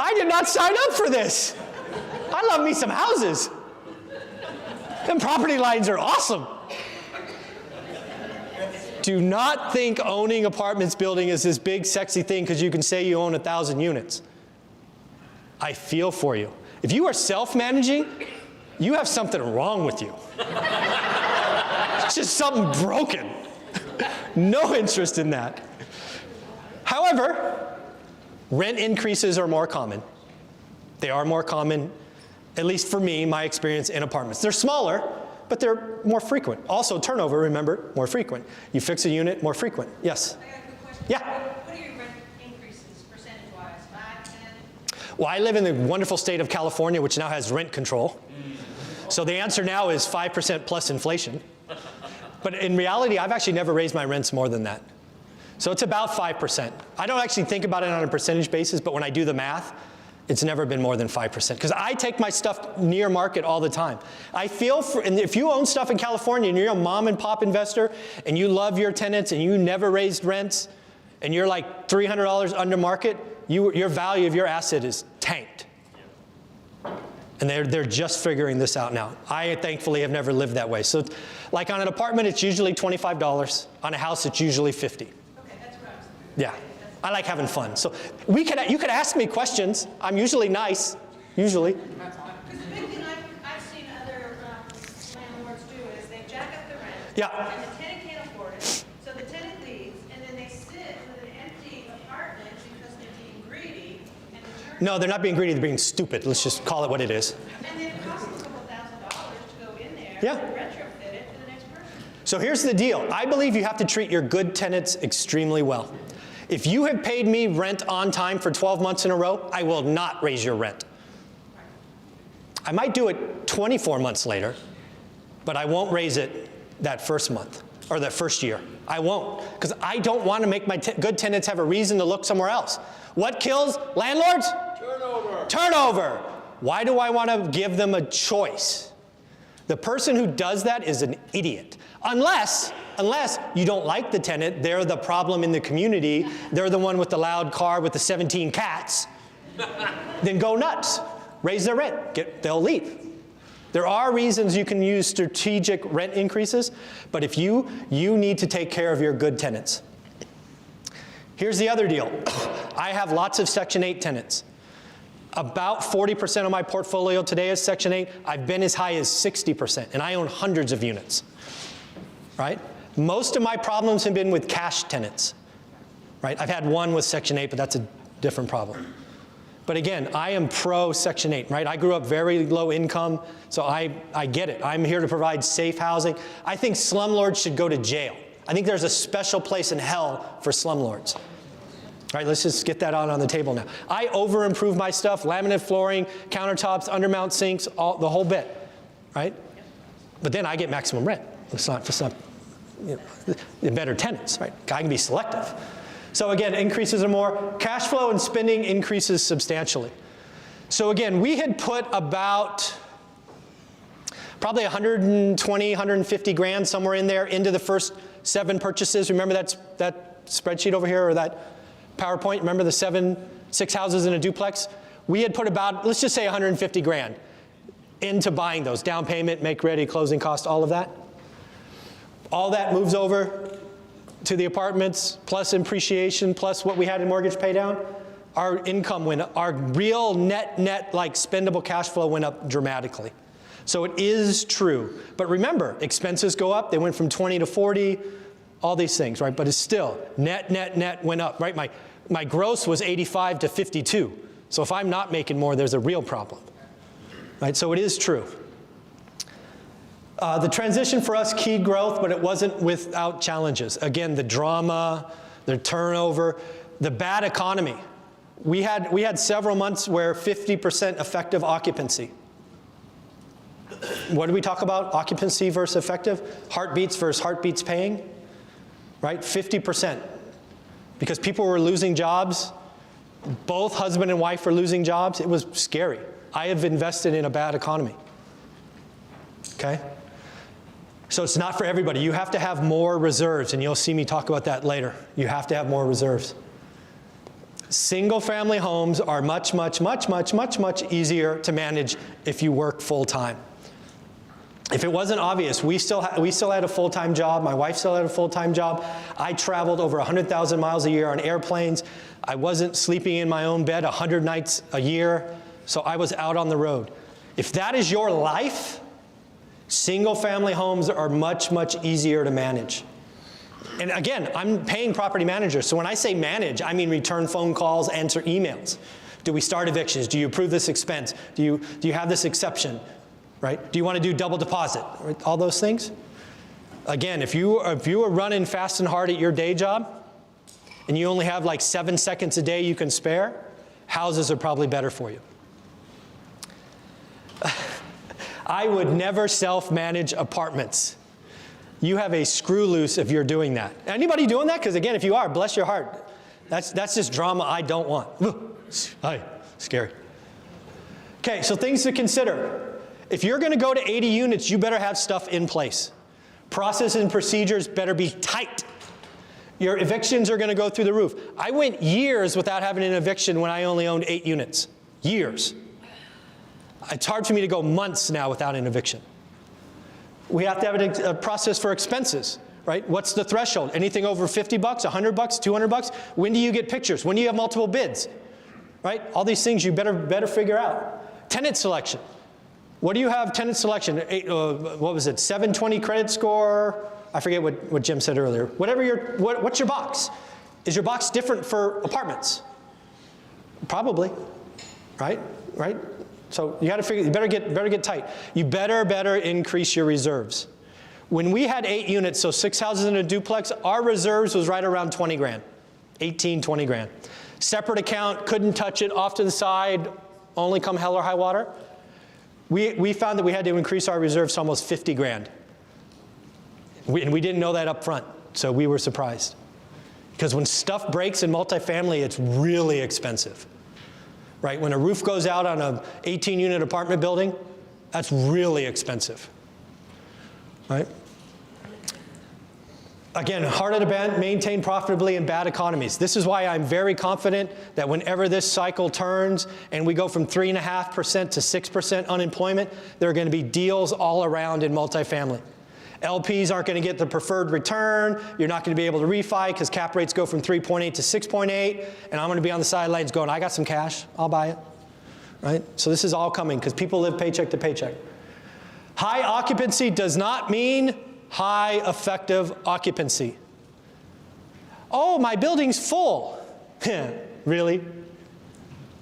[SPEAKER 1] I did not sign up for this. I love me some houses. Them property lines are awesome. Do not think owning apartments building is this big sexy thing because you can say you own 1,000 units. I feel for you. If you are self-managing, you have something wrong with you. It's just something broken. No interest in that. However, rent increases are more common. They are more common, at least for me, my experience in apartments. They're smaller, but they're more frequent. Also, turnover, remember, more frequent. You fix a unit, more frequent. Yes?
[SPEAKER 4] I got a quick question.
[SPEAKER 1] Yeah.
[SPEAKER 4] What are your rent increases percentage-wise? 5, 10?
[SPEAKER 1] Well, I live in the wonderful state of California, which now has rent control. So the answer now is 5% plus inflation. But in reality, I've actually never raised my rents more than that. So it's about 5%. I don't actually think about it on a percentage basis, but when I do the math, it's never been more than 5%. Because I take my stuff near market all the time. I feel for, and if you own stuff in California and you're a mom and pop investor and you love your tenants and you never raised rents and you're like $300 under market, your value of your asset is tanked. And they're just figuring this out now. I thankfully have never lived that way. So like on an apartment, it's usually $25. On a house, it's usually $50.
[SPEAKER 4] Okay, that's what I was thinking.
[SPEAKER 1] Yeah, I like having fun. So you could ask me questions. I'm usually nice, usually.
[SPEAKER 4] Because the big thing I've seen other landlords do is they jack up the rent.
[SPEAKER 1] Yeah.
[SPEAKER 4] And the tenant can't afford it. So the tenant leaves, and then they sit with an empty apartment because they're being greedy. And
[SPEAKER 1] No, they're not being greedy, they're being stupid. Let's just call it what it is.
[SPEAKER 4] and then it costs them a couple $1,000s to go in there
[SPEAKER 1] Yeah.
[SPEAKER 4] and retrofit it to the next person.
[SPEAKER 1] So here's the deal. I believe you have to treat your good tenants extremely well. If you have paid me rent on time for 12 months in a row, I will not raise your rent. I might do it 24 months later, but I won't raise it that first month or that first year. I won't, because I don't want to make my good tenants have a reason to look somewhere else. What kills landlords?
[SPEAKER 3] Turnover.
[SPEAKER 1] Turnover. Why do I want to give them a choice? The person who does that is an idiot. Unless you don't like the tenant, they're the problem in the community, they're the one with the loud car with the 17 cats, then go nuts. Raise their rent. They'll leave. There are reasons you can use strategic rent increases, but if you need to take care of your good tenants. Here's the other deal. I have lots of Section 8 tenants. About 40% of my portfolio today is Section 8. I've been as high as 60%, and I own hundreds of units, right? Most of my problems have been with cash tenants, right? I've had one with Section 8, but that's a different problem. But again, I am pro Section 8, right? I grew up very low income, so I get it. I'm here to provide safe housing. I think slumlords should go to jail. I think there's a special place in hell for slumlords. All right, let's just get that on the table now. I over-improve my stuff, laminate flooring, countertops, undermount sinks, the whole bit, right? But then I get maximum rent. It's not better tenants, right? I can be selective. So again, increases are more. Cash flow and spending increases substantially. So again, we had put about probably 120, 150 grand somewhere in there into the first 7 purchases. Remember that spreadsheet over here, or that PowerPoint? Remember the 6 houses in a duplex? We had put about, let's just say 150 grand into buying those. Down payment, make ready, closing cost, all of that. All that moves over to the apartments, plus appreciation, plus what we had in mortgage pay down. Our income went up. Our real net like spendable cash flow went up dramatically. So it is true. But remember, expenses go up. They went from 20 to 40, all these things, right? But it's still net went up, right? My gross was 85 to 52. So if I'm not making more, there's a real problem, right? So it is true. The transition for us, key growth, but it wasn't without challenges. Again, the drama, the turnover, the bad economy. We had several months where 50% effective occupancy. What do we talk about? Occupancy versus effective? Heartbeats versus heartbeats paying, right? 50%. Because people were losing jobs. Both husband and wife were losing jobs. It was scary. I have invested in a bad economy. Okay? So it's not for everybody. You have to have more reserves, and you'll see me talk about that later. You have to have more reserves. Single-family homes are much, much, much, much, much, much easier to manage if you work full-time. If it wasn't obvious, we still had a full-time job. My wife still had a full-time job. I traveled over 100,000 miles a year on airplanes. I wasn't sleeping in my own bed 100 nights a year, so I was out on the road. If that is your life, single-family homes are much, much easier to manage. And again, I'm paying property managers, so when I say manage, I mean return phone calls, answer emails. Do we start evictions? Do you approve this expense? Do you have this exception? Right? Do you want to do double deposit? Right? All those things. Again, if you are running fast and hard at your day job, and you only have like 7 seconds a day you can spare, houses are probably better for you. I would never self-manage apartments. You have a screw loose if you're doing that. Anybody doing that? Because again, if you are, bless your heart. That's just drama I don't want. Hi, scary. Okay, so things to consider. If you're going to go to 80 units, you better have stuff in place. Processes and procedures better be tight. Your evictions are going to go through the roof. I went years without having an eviction when I only owned 8 units. Years. It's hard for me to go months now without an eviction. We have to have a process for expenses, right? What's the threshold? Anything over 50 bucks, 100 bucks, 200 bucks? When do you get pictures? When do you have multiple bids? Right? All these things you better figure out. Tenant selection. What do you have tenant selection? What was it? 720 credit score? I forget what Jim said earlier. What's your box? Is your box different for apartments? Probably, right? Right? So you got to figure. You better get tight. You better increase your reserves. When we had 8 units, so 6 houses in a duplex, our reserves was right around 20 grand, 18, 20 grand. Separate account, couldn't touch it, off to the side, only come hell or high water. We found that we had to increase our reserves to almost 50 grand. And we didn't know that up front, so we were surprised. Because when stuff breaks in multifamily, it's really expensive. Right? When a roof goes out on an 18-unit apartment building, that's really expensive. Right? Again, hard to maintain profitably in bad economies. This is why I'm very confident that whenever this cycle turns and we go from 3.5% to 6% unemployment, there are going to be deals all around in multifamily. LPs aren't going to get the preferred return. You're not going to be able to refi because cap rates go from 3.8 to 6.8. And I'm going to be on the sidelines going, I got some cash. I'll buy it. Right? So this is all coming because people live paycheck to paycheck. High occupancy does not mean high effective occupancy. Oh, my building's full. Really?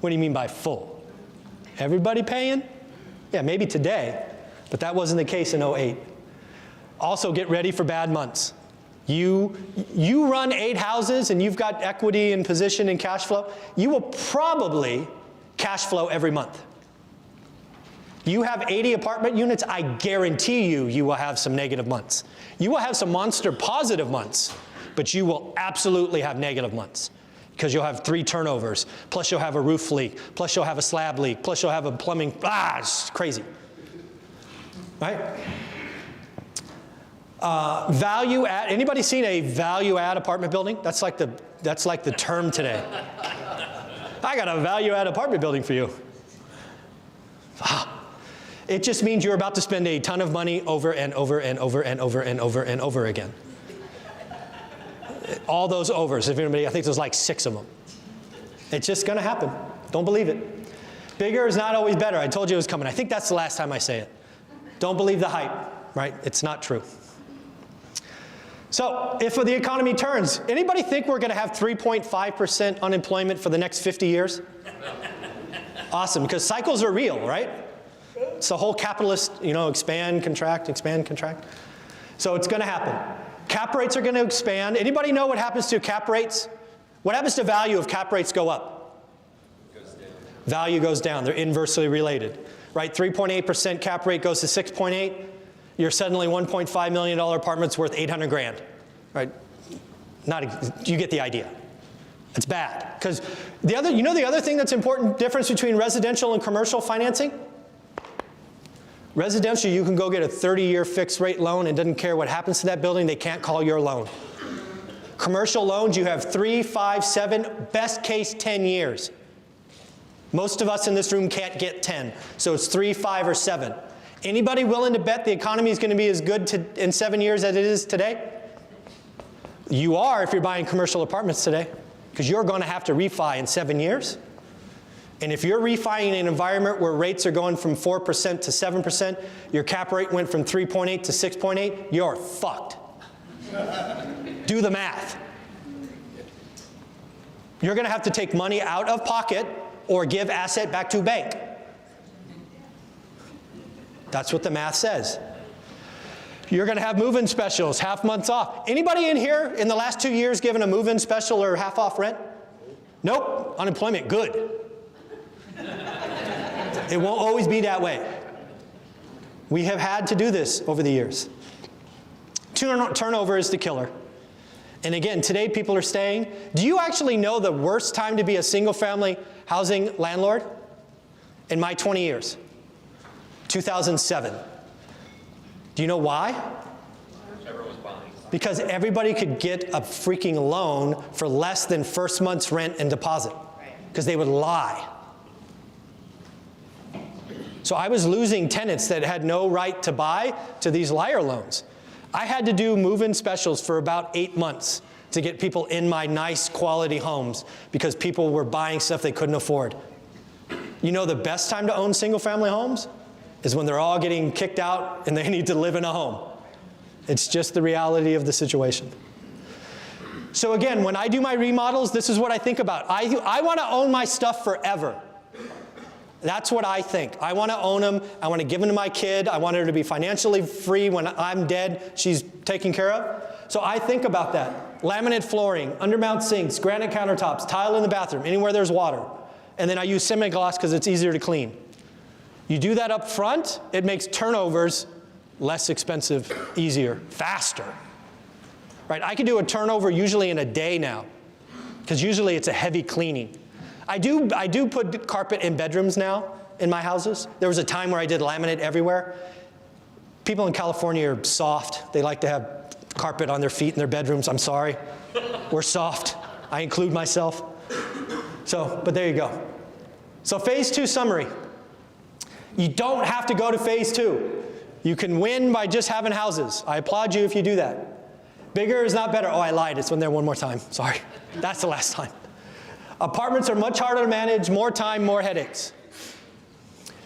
[SPEAKER 1] What do you mean by full? Everybody paying? Yeah, maybe today, but that wasn't the case in 08. Also, get ready for bad months. You run 8 houses and you've got equity and position and cash flow, you will probably cash flow every month. You have 80 apartment units, I guarantee you will have some negative months. You will have some monster positive months, but you will absolutely have negative months because you'll have 3 turnovers, plus you'll have a roof leak, plus you'll have a slab leak, plus you'll have a plumbing, it's crazy, right? Value add, anybody seen a value add apartment building? That's like the term today. I got a value add apartment building for you. It just means you're about to spend a ton of money over and over and over and over and over and over again. All those overs, if anybody, I think there's like 6 of them. It's just going to happen. Don't believe it. Bigger is not always better. I told you it was coming. I think that's the last time I say it. Don't believe the hype, right? It's not true. So if the economy turns, anybody think we're going to have 3.5% unemployment for the next 50 years? Awesome, because cycles are real, right? It's the whole capitalist, expand, contract, expand, contract. So it's going to happen. Cap rates are going to expand. Anybody know what happens to cap rates? What happens to value if cap rates go up?
[SPEAKER 2] Goes down.
[SPEAKER 1] Value goes down. They're inversely related, right? 3.8% cap rate goes to 6.8. Your suddenly $1.5 million apartment's worth 800 grand, right? You get the idea. It's bad. Because the other thing that's important difference between residential and commercial financing? Residential, you can go get a 30-year fixed rate loan and doesn't care what happens to that building, they can't call your loan. Commercial loans, you have 3, 5, 7, best case 10 years. Most of us in this room can't get 10, so it's 3, 5, or 7. Anybody willing to bet the economy is going to be as good in 7 years as it is today? You are if you're buying commercial apartments today, because you're going to have to refi in 7 years. And if you're refining in an environment where rates are going from 4% to 7%, your cap rate went from 3.8 to 6.8, you're fucked. Do the math. You're going to have to take money out of pocket or give asset back to bank. That's what the math says. You're going to have move-in specials, half months off. Anybody in here in the last 2 years given a move-in special or half off rent? Nope. Unemployment, good. It won't always be that way. We have had to do this over the years. Turnover is the killer. And again, today people are staying. Do you actually know the worst time to be a single-family housing landlord? In my 20 years. 2007. Do you know why?
[SPEAKER 2] Everyone was buying.
[SPEAKER 1] Because everybody could get a freaking loan for less than first month's rent and deposit. Because they would lie. So I was losing tenants that had no right to buy to these liar loans. I had to do move-in specials for about 8 months to get people in my nice quality homes because people were buying stuff they couldn't afford. You know the best time to own single-family homes is when they're all getting kicked out and they need to live in a home. It's just the reality of the situation. So again, when I do my remodels, this is what I think about. I want to own my stuff forever. That's what I think. I want to own them. I want to give them to my kid. I want her to be financially free when I'm dead. She's taken care of. So I think about that. Laminate flooring, undermount sinks, granite countertops, tile in the bathroom, anywhere there's water. And then I use semi-gloss because it's easier to clean. You do that up front, it makes turnovers less expensive, easier, faster. Right? I can do a turnover usually in a day now because usually it's a heavy cleaning. I do put carpet in bedrooms now in my houses. There was a time where I did laminate everywhere. People in California are soft. They like to have carpet on their feet in their bedrooms. I'm sorry. We're soft. I include myself. So, but there you go. So phase 2 summary. You don't have to go to phase 2. You can win by just having houses. I applaud you if you do that. Bigger is not better. Oh, I lied. It's went there one more time. Sorry. That's the last time. Apartments are much harder to manage, more time, more headaches.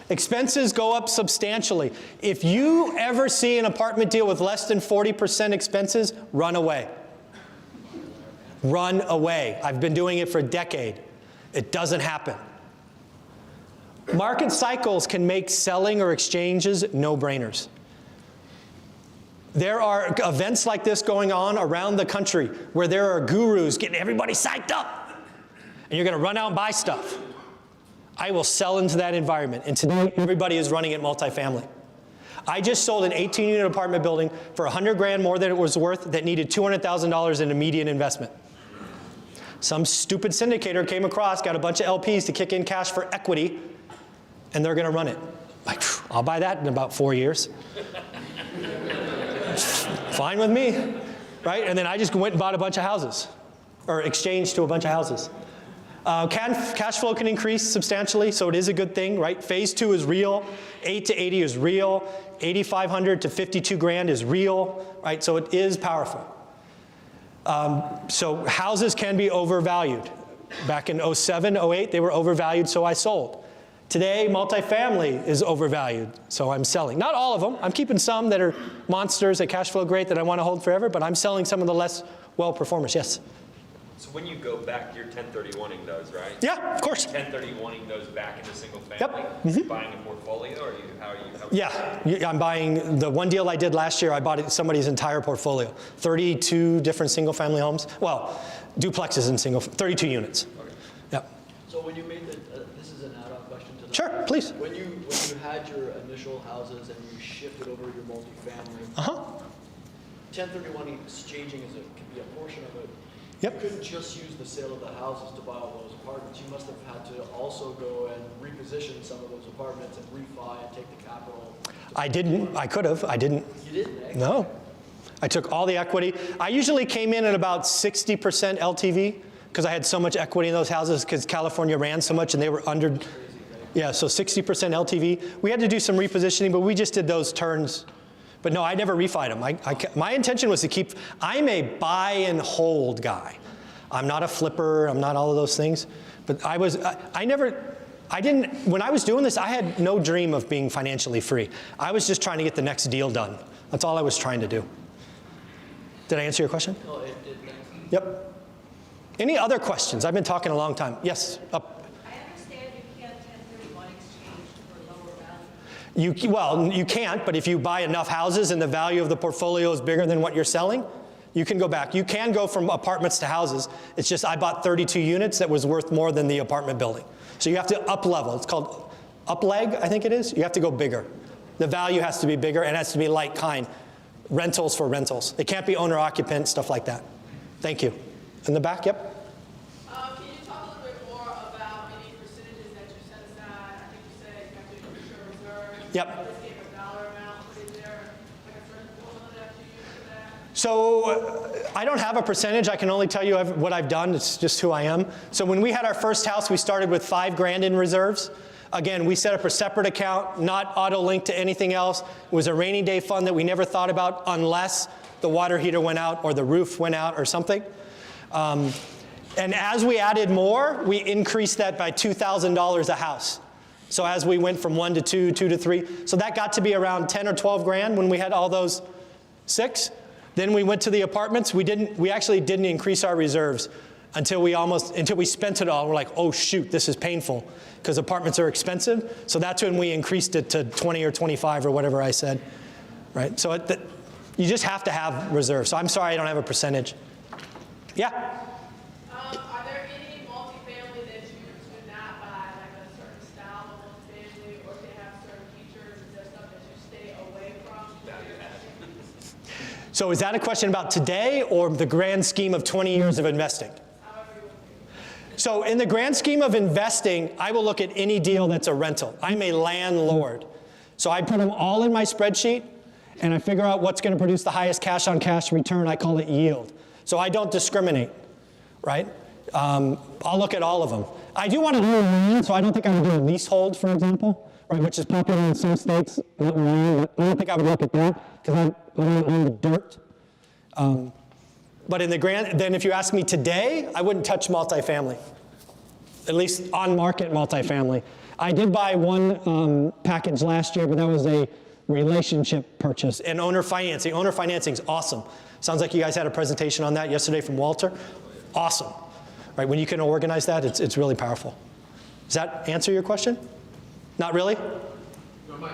[SPEAKER 1] Expenses go up substantially. If you ever see an apartment deal with less than 40% expenses, run away. Run away. I've been doing it for a decade. It doesn't happen. Market cycles can make selling or exchanges no-brainers. There are events like this going on around the country where there are gurus getting everybody psyched up. And you're going to run out and buy stuff. I will sell into that environment. And today, everybody is running at multifamily. I just sold an 18-unit apartment building for $100 grand more than it was worth that needed $200,000 in immediate investment. Some stupid syndicator came across, got a bunch of LPs to kick in cash for equity, and they're going to run it. Like, I'll buy that in about 4 years. Fine with me, right? And then I just went and bought a bunch of houses, or exchanged to a bunch of houses. Cash flow can increase substantially, so it is a good thing, right? Phase 2 is real. 8 to 80 is real. 8,500 to 52 grand is real, right? So it is powerful. So houses can be overvalued. Back in 07, 08, they were overvalued, so I sold. Today, multifamily is overvalued, so I'm selling. Not all of them. I'm keeping some that are monsters that cash flow great that I want to hold forever, but I'm selling some of the less well-performers, yes?
[SPEAKER 2] So when you go back, you're 1031ing those, right?
[SPEAKER 1] Yeah, of course.
[SPEAKER 2] 1031ing those back into single family?
[SPEAKER 1] Yep. Mm-hmm.
[SPEAKER 2] Buying a portfolio, or how are you?
[SPEAKER 1] Yeah, I'm buying, the one deal I did last year, I bought somebody's entire portfolio. 32 different single family homes. Well, duplexes and 32 units.
[SPEAKER 2] Okay.
[SPEAKER 1] Yep.
[SPEAKER 5] So when you made the, this is an add-on question to that.
[SPEAKER 1] Sure, please.
[SPEAKER 5] When you had your initial houses and you shifted over your multifamily, 1031 staging can be a portion of it.
[SPEAKER 1] Yep.
[SPEAKER 5] You couldn't just use the sale of the houses to buy all those apartments. You must have had to also go and reposition some of those apartments and refi and take the capital.
[SPEAKER 1] I didn't. I could have. I didn't.
[SPEAKER 5] You didn't, eh?
[SPEAKER 1] No. I took all the equity. I usually came in at about 60% LTV because I had so much equity in those houses because California ran so much and they were under. Yeah, so 60% LTV. We had to do some repositioning, but we just did those turns. But no, I never refied them. My intention was to keep, I'm a buy and hold guy. I'm not a flipper, I'm not all of those things. But when I was doing this, I had no dream of being financially free. I was just trying to get the next deal done. That's all I was trying to do. Did I answer your question?
[SPEAKER 5] No, it did.
[SPEAKER 1] Yep. Any other questions? I've been talking a long time. Yes, up.
[SPEAKER 4] I understand you can't 1031 exchange for lower value.
[SPEAKER 1] Well, you can't, but if you buy enough houses and the value of the portfolio is bigger than what you're selling, you can go back. You can go from apartments to houses. It's just I bought 32 units that was worth more than the apartment building. So you have to up level. It's called up leg, I think it is. You have to go bigger. The value has to be bigger and it has to be like kind. Rentals for rentals. It can't be owner occupant, stuff like that. Thank you. In the back, yep.
[SPEAKER 6] Can you talk a little bit more about any percentages that you set aside? I think you said you have to increase your reserves.
[SPEAKER 1] Yep.
[SPEAKER 6] Just give a dollar amount. Is there like a certain formula that you use for that?
[SPEAKER 1] So I don't have a percentage. I can only tell you what I've done. It's just who I am. So when we had our first house, we started with $5 grand in reserves. Again, we set up a separate account, not auto-linked to anything else. It was a rainy day fund that we never thought about unless the water heater went out or the roof went out or something. And as we added more, we increased that by $2,000 a house. So as we went from 1 to 2, 2 to 3, so that got to be around 10 or 12 grand when we had all those 6. Then we went to the apartments. We actually didn't increase our reserves until we spent it all. We're like, oh shoot, this is painful because apartments are expensive. So that's when we increased it to 20 or 25 or whatever I said, right? So you just have to have reserves. So I'm sorry I don't have a percentage. Yeah?
[SPEAKER 6] Are there any multifamily that you would not buy, like a certain style of multifamily, or if they have certain features, is there stuff that you stay away from?
[SPEAKER 1] So is that a question about today or the grand scheme of 20 years of investing? So in the grand scheme of investing, I will look at any deal that's a rental. I'm a landlord. So I put them all in my spreadsheet, and I figure out what's going to produce the highest cash-on-cash return. I call it yield. So I don't discriminate, right? I'll look at all of them. I do want to do land, so I don't think I would do a leasehold, for example, right, which is popular in some states. I don't think I would look at that because I don't own the dirt. But in the then if you ask me today, I wouldn't touch multifamily, at least on-market multifamily. I did buy one package last year, but that was a relationship purchase. And owner financing. Owner financing is awesome. Sounds like you guys had a presentation on that yesterday from Walter. Awesome. Right, when you can organize that, it's really powerful. Does that answer your question? Not really?
[SPEAKER 7] No, Mike.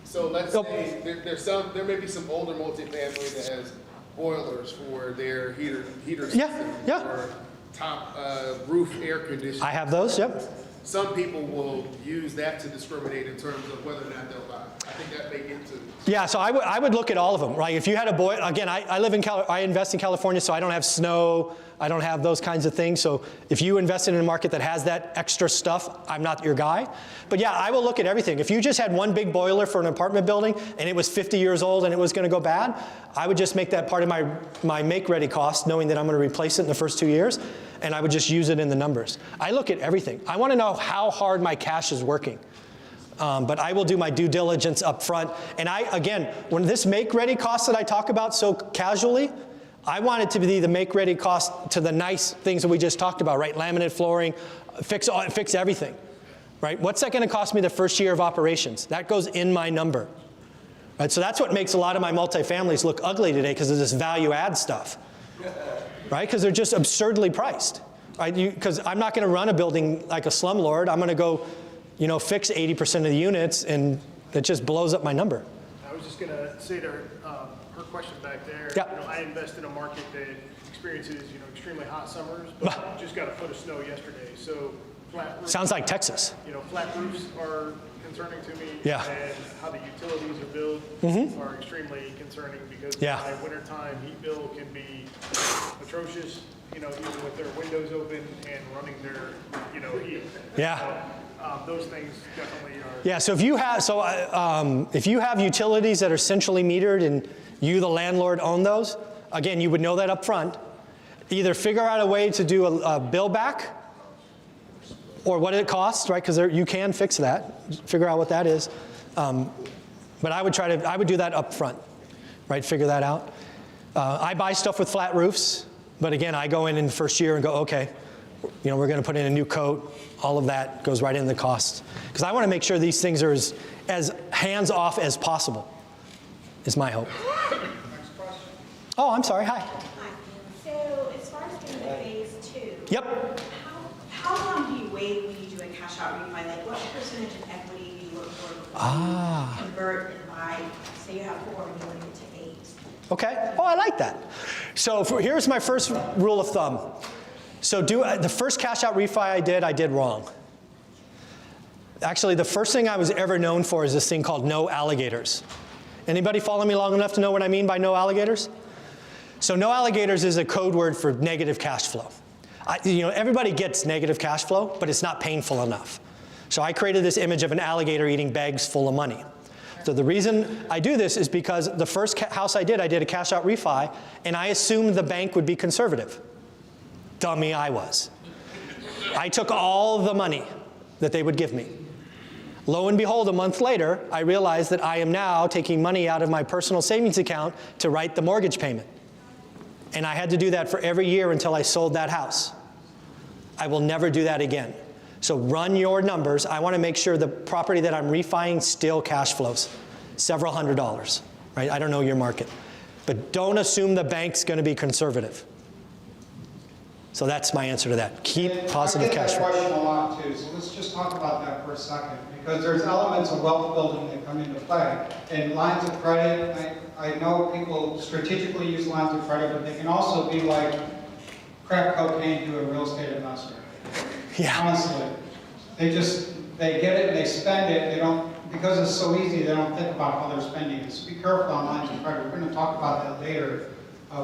[SPEAKER 7] So let's say there may be some older multifamily that has boilers for their heater system or top roof air conditioning.
[SPEAKER 1] I have those, yep.
[SPEAKER 7] Some people will use that to discriminate in terms of whether or not they'll buy. I think that may get to.
[SPEAKER 1] Yeah, so I would look at all of them, right? If you had a boiler, again, I invest in California, so I don't have snow, I don't have those kinds of things. So if you invest in a market that has that extra stuff, I'm not your guy. But yeah, I will look at everything. If you just had one big boiler for an apartment building and it was 50 years old and it was going to go bad, I would just make that part of my make-ready cost, knowing that I'm going to replace it in the first 2 years, and I would just use it in the numbers. I look at everything. I want to know how hard my cash is working. But I will do my due diligence up front. And again, when this make-ready cost that I talk about so casually, I want it to be the make-ready cost to the nice things that we just talked about, right? Laminate flooring, fix everything, right? What's that going to cost me the first year of operations? That goes in my number, right? So that's what makes a lot of my multifamilies look ugly today because of this value-add stuff, right? Because they're just absurdly priced, right? Because I'm not going to run a building like a slumlord. I'm going to go, fix 80% of the units, and it just blows up my number.
[SPEAKER 8] I was just going to say to her question back there.
[SPEAKER 1] Yeah.
[SPEAKER 8] I invest in a market that experiences, extremely hot summers, but just got a foot of snow yesterday. So flat roofs.
[SPEAKER 1] Sounds like Texas.
[SPEAKER 8] You know, flat roofs are concerning to me.
[SPEAKER 1] Yeah.
[SPEAKER 8] And how the utilities are built are extremely concerning because
[SPEAKER 1] Yeah.
[SPEAKER 8] my wintertime heat bill can be atrocious, you know, even with their windows open and running their, you know, heat.
[SPEAKER 1] Yeah.
[SPEAKER 8] So, those things definitely are.
[SPEAKER 1] Yeah, so if you have utilities that are centrally metered and you, the landlord, own those, again, you would know that up front. Either figure out a way to do a bill back or what it costs, right? Because you can fix that. Figure out what that is. But I would do that up front, right? Figure that out. I buy stuff with flat roofs, but again, I go in the first year and go, okay, you know, we're going to put in a new coat. All of that goes right in the cost. Because I want to make sure these things are as hands-off as possible, is my hope.
[SPEAKER 9] Next question.
[SPEAKER 1] Oh, I'm sorry. Hi.
[SPEAKER 10] Hi. So as far as getting to phase 2,
[SPEAKER 1] Yep.
[SPEAKER 10] how long do you wait when you do a cash out refi? Like what percentage of equity do you look for before you convert and buy? Say you have 4 and you want to get to 8.
[SPEAKER 1] Okay. Oh, I like that. So here's my first rule of thumb. So the first cash out refi I did wrong. Actually, the first thing I was ever known for is this thing called no alligators. Anybody follow me long enough to know what I mean by no alligators? So no alligators is a code word for negative cash flow. You know, everybody gets negative cash flow, but it's not painful enough. So I created this image of an alligator eating bags full of money. So the reason I do this is because the first house I did a cash out refi, and I assumed the bank would be conservative. Dummy I was. I took all the money that they would give me. Lo and behold, a month later, I realized that I am now taking money out of my personal savings account to write the mortgage payment. And I had to do that for every year until I sold that house. I will never do that again. So run your numbers. I want to make sure the property that I'm refining still cash flows, several $100s, right? I don't know your market. But don't assume the bank's going to be conservative. So that's my answer to that. Keep positive cash flow.
[SPEAKER 9] I get that question a lot too, so let's just talk about that for a second, because there's elements of wealth building that come into play. And lines of credit, I know people strategically use lines of credit, but they can also be like crack cocaine to a real estate investor.
[SPEAKER 1] Yeah.
[SPEAKER 9] Honestly, they get it, they spend it, they don't, because it's so easy, they don't think about how they're spending it. So be careful on lines of credit. We're going to talk about that later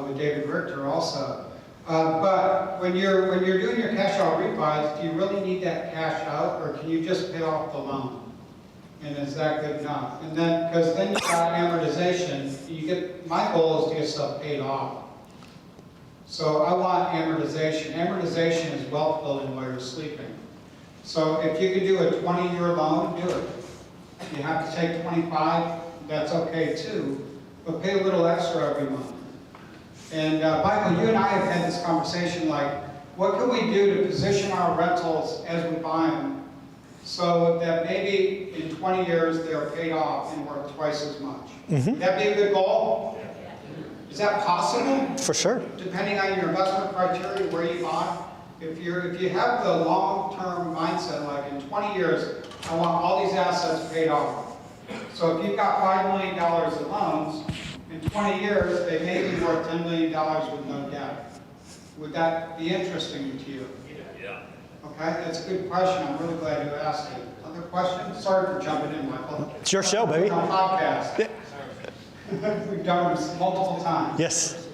[SPEAKER 9] with David Richter also. But when you're doing your cash out refis, do you really need that cash out, or can you just pay off the loan? And is that good enough? And then, because then you got amortization. My goal is to get stuff paid off. So I want amortization. Amortization is wealth building while you're sleeping. So if you could do a 20-year loan, do it. You have to take 25, that's okay too, but pay a little extra every month. And Michael, you and I have had this conversation, like, what can we do to position our rentals as we buy them so that maybe in 20 years they're paid off and worth twice as much? That'd be a good goal? Is that possible?
[SPEAKER 1] For sure.
[SPEAKER 9] Depending on your investment criteria, where you buy. If you have the long-term mindset, like in 20 years, I want all these assets paid off. So if you've got $5 million in loans, in 20 years, they may be worth $10 million with no debt. Would that be interesting to you?
[SPEAKER 2] Yeah.
[SPEAKER 9] Okay, that's a good question. I'm really glad you asked it. Other questions? Sorry for jumping in, Michael.
[SPEAKER 1] It's your show, baby.
[SPEAKER 9] We're on a podcast. We've done this multiple times.
[SPEAKER 1] Yes.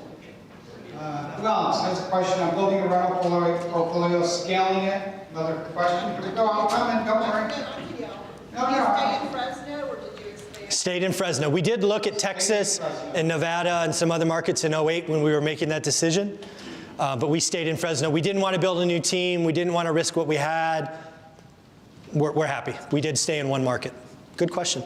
[SPEAKER 9] Who else has a question on building a rental portfolio, scaling it? Another question? Here we go. I'll come in. Don't worry. No,
[SPEAKER 4] Did you stay in
[SPEAKER 9] no.
[SPEAKER 4] Fresno or did you expand?
[SPEAKER 1] Stayed in Fresno. We did look at Texas and Nevada and some other markets in 08 when we were making that decision. But we stayed in Fresno. We didn't want to build a new team. We didn't want to risk what we had. We're happy. We did stay in one market. Good question.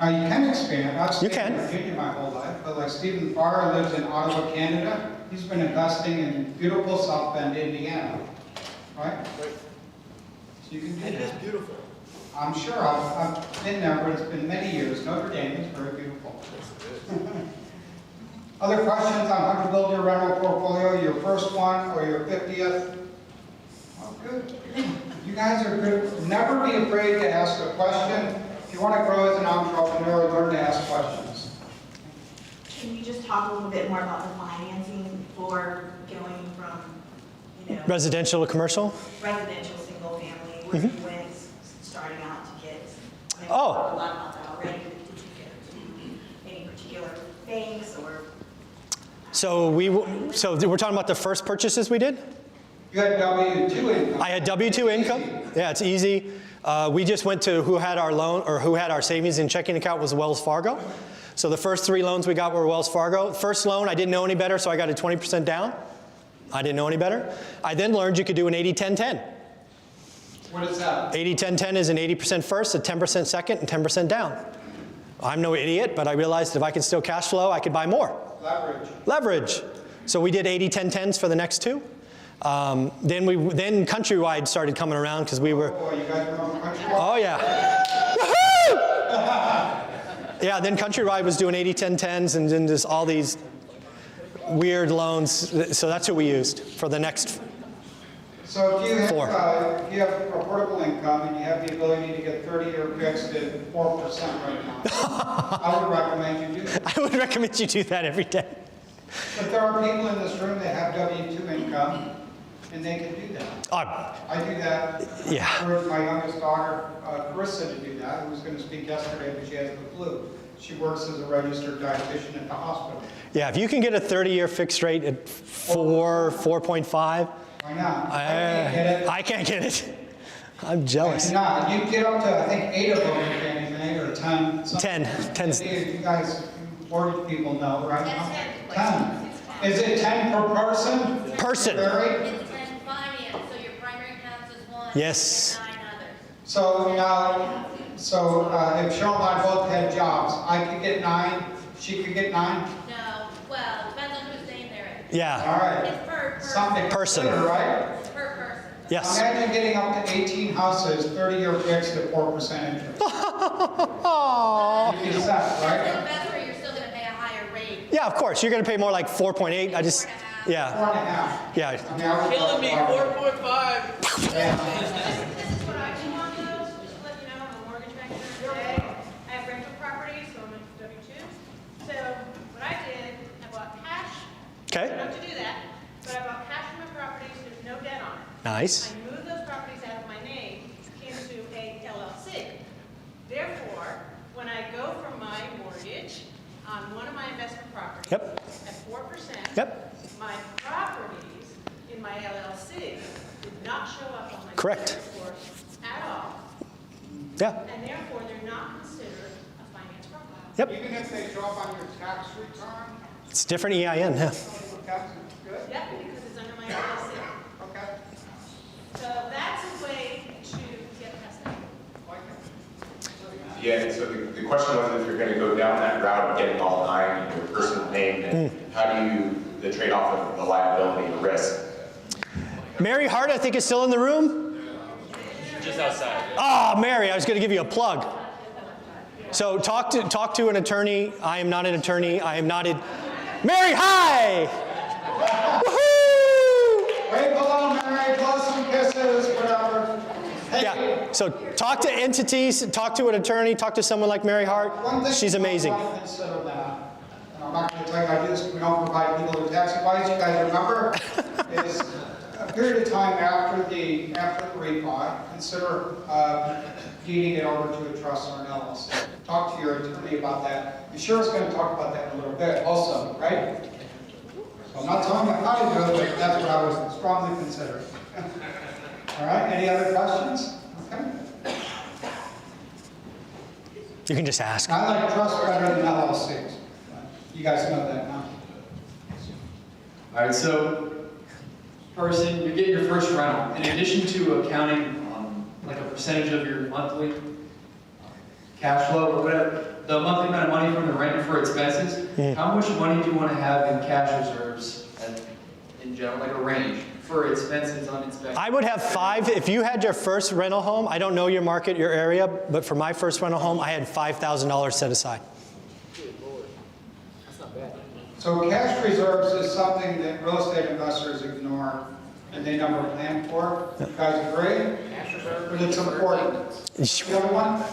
[SPEAKER 9] Now you can expand. I've stayed
[SPEAKER 1] You can.
[SPEAKER 9] in Virginia my whole life, but like Stephen Farr lives in Ottawa, Canada. He's been investing in beautiful South Bend, Indiana. Right? So you can do
[SPEAKER 5] It is
[SPEAKER 9] that.
[SPEAKER 5] beautiful.
[SPEAKER 9] I'm sure. I've been there, but it's been many years. Notre Dame is very beautiful. Other questions on how to build your rental portfolio, your first one or your 50th? Oh, good. You guys are good. Never be afraid to ask a question. If you want to grow as an entrepreneur, learn to ask questions.
[SPEAKER 10] Can you just talk a little bit more about the financing for going from, you know,
[SPEAKER 1] Residential or commercial?
[SPEAKER 10] residential, single family, where you went starting out to get, I know
[SPEAKER 1] Oh.
[SPEAKER 10] we talked a lot about that already, but did you get any particular things or?
[SPEAKER 1] So we're talking about the first purchases we did?
[SPEAKER 9] You had W-2 income.
[SPEAKER 1] I had W-2 income. Yeah, it's easy. We just went to who had our loan or who had our savings and checking account was Wells Fargo. So the first 3 loans we got were Wells Fargo. First loan, I didn't know any better, so I got a 20% down. I didn't know any better. I then learned you could do an 80-10-10.
[SPEAKER 9] What is that?
[SPEAKER 1] 80-10-10 is an 80% first, a 10% second, and 10% down. I'm no idiot, but I realized if I could still cash flow, I could buy more.
[SPEAKER 9] Leverage.
[SPEAKER 1] Leverage. So we did 80-10-10s for the next 2. Then Countrywide started coming around because we were.
[SPEAKER 9] Oh, you guys remember Countrywide?
[SPEAKER 1] Oh yeah. Woohoo! Yeah. Then Countrywide was doing 80-10-10s and then just all these weird loans. So that's what we used for the next.
[SPEAKER 9] So if you have,
[SPEAKER 1] 4.
[SPEAKER 9] if you have reportable income and you have the ability to get 30-year fixed at 4% right now, I would recommend you do that.
[SPEAKER 1] I would recommend you do that every day.
[SPEAKER 9] But there are people in this room that have W-2 income, and they can do that. I do that.
[SPEAKER 1] Yeah.
[SPEAKER 9] I encouraged my youngest daughter, Carissa, to do that, who was going to speak yesterday, but she has the flu. She works as a registered dietitian at the hospital.
[SPEAKER 1] Yeah. If you can get a 30-year fixed rate at 4.5.
[SPEAKER 9] Why not? I can't get it.
[SPEAKER 1] I can't get it. I'm jealous.
[SPEAKER 9] You get up to, I think, 8 of them, if anything, or 10.
[SPEAKER 1] 10. 10's.
[SPEAKER 9] You guys, mortgage people know, right?
[SPEAKER 4] That's
[SPEAKER 9] 10. Is it 10 per person?
[SPEAKER 1] Person.
[SPEAKER 9] Very?
[SPEAKER 4] It's 10 finance, so your primary accounts is 1.
[SPEAKER 1] Yes.
[SPEAKER 4] And 9 others.
[SPEAKER 9] So now, if Cheryl and I both had jobs, I could get 9, she could get 9?
[SPEAKER 4] No, well, depends on whose name they're in.
[SPEAKER 1] Yeah.
[SPEAKER 9] All right.
[SPEAKER 4] It's per person.
[SPEAKER 9] Something
[SPEAKER 1] Person.
[SPEAKER 9] consider, right?
[SPEAKER 4] It's per person.
[SPEAKER 1] Yes.
[SPEAKER 9] Imagine getting up to 18 houses, 30-year fixed at 4% interest.
[SPEAKER 1] Aww.
[SPEAKER 9] Is that,
[SPEAKER 4] It's
[SPEAKER 9] right?
[SPEAKER 4] still investor, you're still going to pay a higher rate.
[SPEAKER 1] Yeah, of course. You're going to pay more like 4.8. I just,
[SPEAKER 9] 4.5.
[SPEAKER 1] yeah.
[SPEAKER 9] I
[SPEAKER 1] Yeah.
[SPEAKER 9] mean, I would
[SPEAKER 3] Killing me,
[SPEAKER 9] love-
[SPEAKER 3] 4.5.
[SPEAKER 9] Yeah.
[SPEAKER 4] This is what I do on those, just to let you know, I'm a mortgage banker today. I have rental properties, so I'm a W-2. So what I did, I bought cash.
[SPEAKER 1] Okay.
[SPEAKER 4] I don't have to do that, but I bought cash from my properties, there's no debt on it.
[SPEAKER 1] Nice.
[SPEAKER 4] I moved those properties out of my name into a LLC. Therefore, when I go for my mortgage on one of my investment properties
[SPEAKER 1] Yep.
[SPEAKER 4] at 4%,
[SPEAKER 1] Yep.
[SPEAKER 4] my properties in my LLC did not show up on my
[SPEAKER 1] Correct.
[SPEAKER 4] credit report at all,
[SPEAKER 1] Yeah.
[SPEAKER 4] and therefore they're not considered a finance profile.
[SPEAKER 1] Yep.
[SPEAKER 9] Even if they show up on your tax return,
[SPEAKER 1] It's different EIN. Yeah.
[SPEAKER 9] tax is good?
[SPEAKER 4] Yep, because it's under my LLC.
[SPEAKER 9] Okay.
[SPEAKER 4] So that's a way to get past that.
[SPEAKER 11] Yeah, so the question was if you're going to go down that route of getting all 9 in your personal name, then how do you, the trade-off of the liability and risk?
[SPEAKER 1] Mary Hart, I think, is still in the room.
[SPEAKER 2] Just outside.
[SPEAKER 1] Ah, Mary, I was going to give you a plug. So talk to an attorney. I am not an attorney. I am not a. Mary, hi! Woohoo!
[SPEAKER 9] Wave hello, Mary, blow some kisses, whatever. Hey,
[SPEAKER 1] Yeah. So talk to entities. Talk to an attorney. Talk to someone like Mary Hart.
[SPEAKER 9] one thing
[SPEAKER 1] She's amazing.
[SPEAKER 9] I want to consider that, and I'm not going to tell you how to do this, we don't provide legal or tax advice, you guys remember, is a period of time after the refi, consider deeding it over to a trust or an LLC. Talk to your attorney about that. And Cheryl's going to talk about that in a little bit also, right? So I'm not telling you how to do it, but that's what I was strongly considering. All right, any other questions? Okay.
[SPEAKER 1] You can just ask.
[SPEAKER 9] I like trust better than LLCs. You guys know that now.
[SPEAKER 12] All right, so person, you're getting your first rental. In addition to accounting like a percentage of your monthly cash flow or whatever, the monthly amount of money from the rent for expenses, how much money do you want to have in cash reserves in general, like a range for expenses on inspection?
[SPEAKER 1] I would have 5. If you had your first rental home, I don't know your market, your area, but for my first rental home, I had $5,000 set aside.
[SPEAKER 9] So cash reserves is something that real estate investors ignore and they never plan for. You guys agree? But it's important. The other one?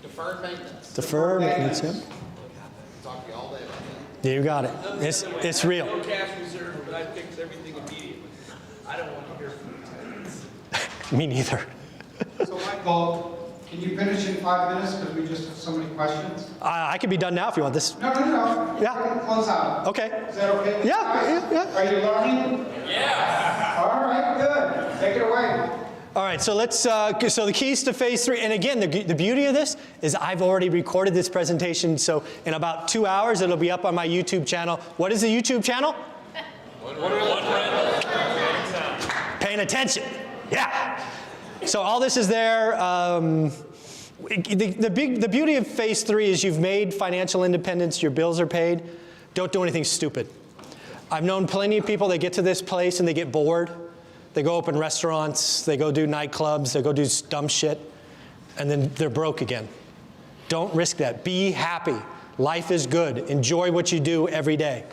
[SPEAKER 3] Deferred maintenance.
[SPEAKER 1] Defer maintenance. Yep.
[SPEAKER 7] Talk to you all day about that.
[SPEAKER 1] You got it. It's real.
[SPEAKER 3] No cash reserve, but I fix everything immediately. I don't
[SPEAKER 1] Me neither.
[SPEAKER 9] So Michael, can you finish in 5 minutes because we just have so many questions?
[SPEAKER 1] I can be done now if you want this.
[SPEAKER 9] No.
[SPEAKER 1] Yeah.
[SPEAKER 9] We're gonna close out.
[SPEAKER 1] Okay.
[SPEAKER 9] Is that okay with you guys?
[SPEAKER 1] Yeah.
[SPEAKER 9] Are you learning? Yeah. All right, good. Take it away.
[SPEAKER 1] All right, so let's, so the keys to phase 3, and again, the beauty of this is I've already recorded this presentation, so in about 2 hours, it'll be up on my YouTube channel. What is the YouTube channel? Paying attention, yeah. So all this is there. The beauty of phase 3 is you've made financial independence, your bills are paid. Don't do anything stupid. I've known plenty of people that get to this place and they get bored. They go open restaurants, they go do nightclubs, they go do dumb shit, and then they're broke again. Don't risk that. Be happy. Life is good. Enjoy what you do every day.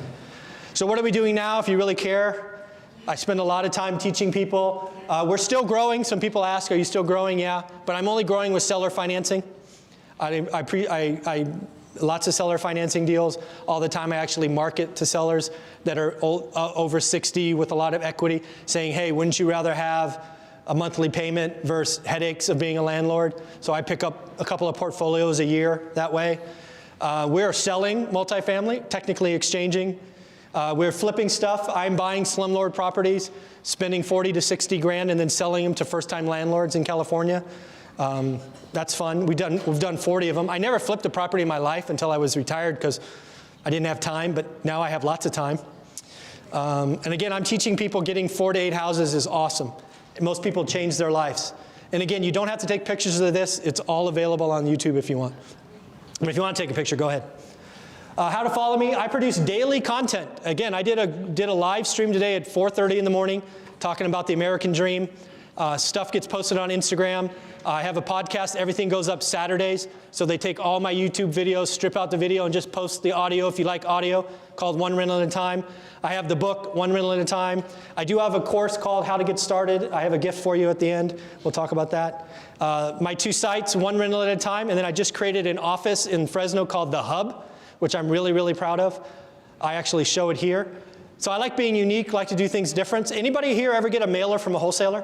[SPEAKER 1] So what are we doing now if you really care? I spend a lot of time teaching people. We're still growing. Some people ask, are you still growing? Yeah, but I'm only growing with seller financing. Lots of seller financing deals all the time. I actually market to sellers that are over 60 with a lot of equity, saying, hey, wouldn't you rather have a monthly payment versus headaches of being a landlord? So I pick up a couple of portfolios a year that way. We're selling multifamily, technically exchanging. We're flipping stuff. I'm buying slumlord properties, spending 40 to 60 grand and then selling them to first-time landlords in California. That's fun. We've done 40 of them. I never flipped a property in my life until I was retired because I didn't have time, but now I have lots of time. And again, I'm teaching people getting 4 to 8 houses is awesome. Most people change their lives. And again, you don't have to take pictures of this. It's all available on YouTube if you want. But if you want to take a picture, go ahead. How to follow me? I produce daily content. Again, I did a live stream today at 4:30 in the morning talking about the American dream. Stuff gets posted on Instagram. I have a podcast. Everything goes up Saturdays. So they take all my YouTube videos, strip out the video, and just post the audio if you like audio, called One Rental at a Time. I have the book, One Rental at a Time. I do have a course called How to Get Started. I have a gift for you at the end. We'll talk about that. My 2 sites, One Rental at a Time, and then I just created an office in Fresno called The Hub, which I'm really, really proud of. I actually show it here. So I like being unique, like to do things different. Anybody here ever get a mailer from a wholesaler?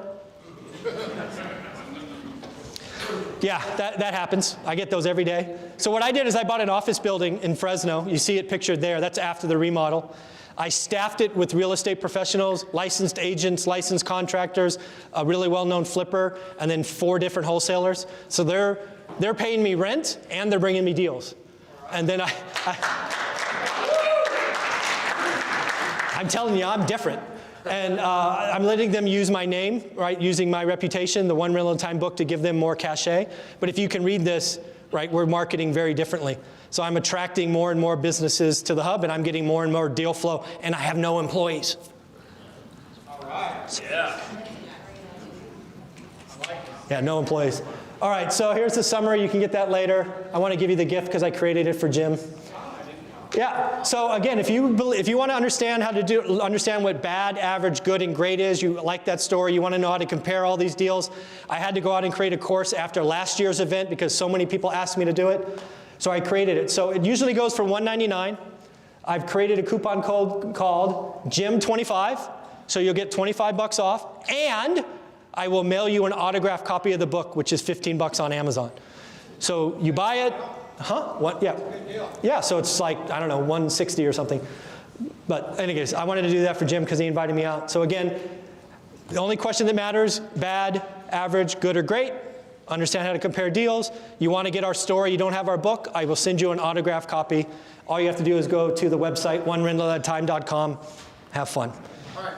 [SPEAKER 1] Yeah, that happens. I get those every day. So what I did is I bought an office building in Fresno. You see it pictured there. That's after the remodel. I staffed it with real estate professionals, licensed agents, licensed contractors, a really well-known flipper, and then 4 different wholesalers. So they're paying me rent and they're bringing me deals. And then I'm telling you, I'm different. And I'm letting them use my name, right, using my reputation, the One Rental at a Time book, to give them more cachet. But if you can read this, right, we're marketing very differently. So I'm attracting more and more businesses to the hub, and I'm getting more and more deal flow, and I have no employees.
[SPEAKER 8] All right.
[SPEAKER 2] Yeah.
[SPEAKER 1] Yeah, no employees. All right, so here's the summary. You can get that later. I want to give you the gift because I created it for Jim. Yeah, so again, if you want to understand understand what bad, average, good, and great is, you like that story, you want to know how to compare all these deals, I had to go out and create a course after last year's event because so many people asked me to do it. So I created it. So it usually goes for $199. I've created a coupon code called Jim25, so you'll get 25 bucks off, and I will mail you an autographed copy of the book, which is 15 bucks on Amazon. So you buy it. Huh? What? Yeah. Yeah, so it's like, I don't know, 160 or something. But anyways, I wanted to do that for Jim because he invited me out. So again, the only question that matters, bad, average, good, or great. Understand how to compare deals. You want to get our story, you don't have our book, I will send you an autographed copy. All you have to do is go to the website, onerentalatatime.com. Have fun.
[SPEAKER 7] All right.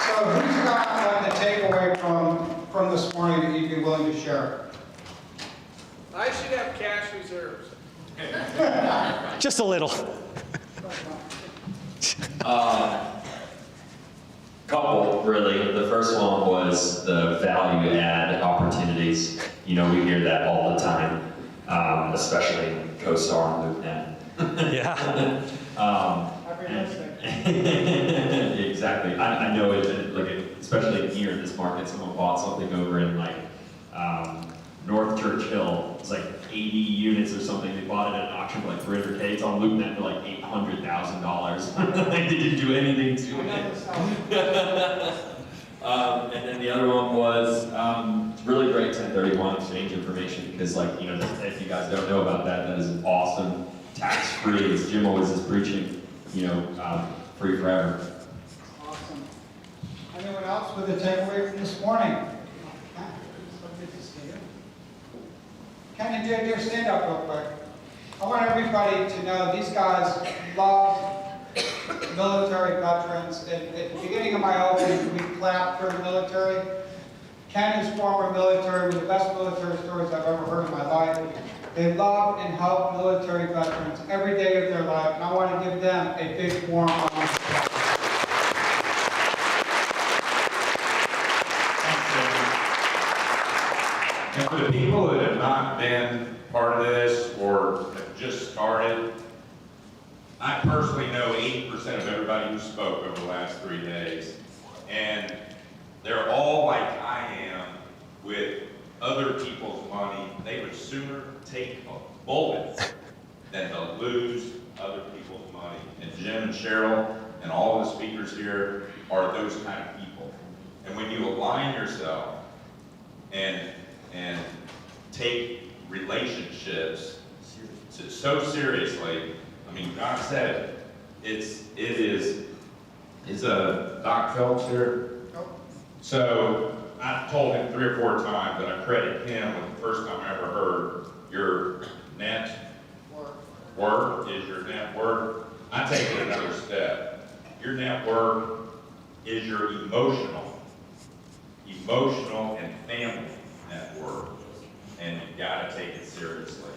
[SPEAKER 9] So who's got the takeaway from this morning that you'd be willing to share?
[SPEAKER 3] I should have cash reserves.
[SPEAKER 1] Just a little.
[SPEAKER 13] Couple, really. The first one was the value add opportunities. You know, we hear that all the time, especially in CoStar and LoopNet.
[SPEAKER 1] Yeah.
[SPEAKER 13] Exactly. I know it, like, especially here in this market, someone bought something over in like North Church Hill. It's like 80 units or something. They bought it at an auction for like $300K. It's on LoopNet for like $800,000. They didn't do anything to it. And then the other one was it's really great 1031 exchange information because, like, you know, if you guys don't know about that, that is awesome, tax-free, as Jim always is preaching, you know, free forever.
[SPEAKER 9] Awesome. Anyone else with a takeaway from this morning? So good to see you. Ken and JJ, stand up real quick. I want everybody to know these guys love military veterans. At the beginning of my opening, we clapped for the military. Ken is former military, one of the best military stories I've ever heard in my life. They love and help military veterans every day of their life, and I want to give them a big warm welcome.
[SPEAKER 14] And for the people that have not been part of this or have just started, I personally know 80% of everybody who spoke over the last 3 days. And they're all like I am with other people's money. They would sooner take a bullet than to lose other people's money. And Jim and Cheryl and all the speakers here are those kind of people. And when you align yourself and take relationships so seriously, I mean, God said it. Is Doc Phelps here? Nope. So I told him 3 or 4 times that I credit him with the first time I ever heard your net worth is your net worth. I take it another step. Your net worth is your emotional and family net worth. And you gotta take it seriously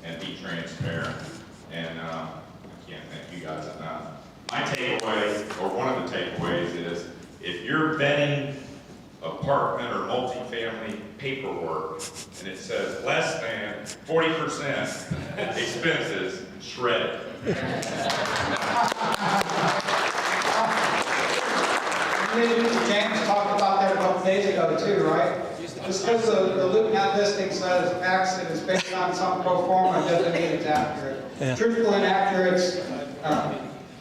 [SPEAKER 14] and be transparent. And I can't thank you guys enough. My takeaway, or one of the takeaways, is if you're vetting apartment or multifamily paperwork and it says less than 40% expenses, shred it.
[SPEAKER 9] James talked about that a couple days ago too, right? Just because the LoopNet listing says X and is based on some pro forma doesn't mean it's accurate.
[SPEAKER 1] Yeah.
[SPEAKER 9] Truthful and accurate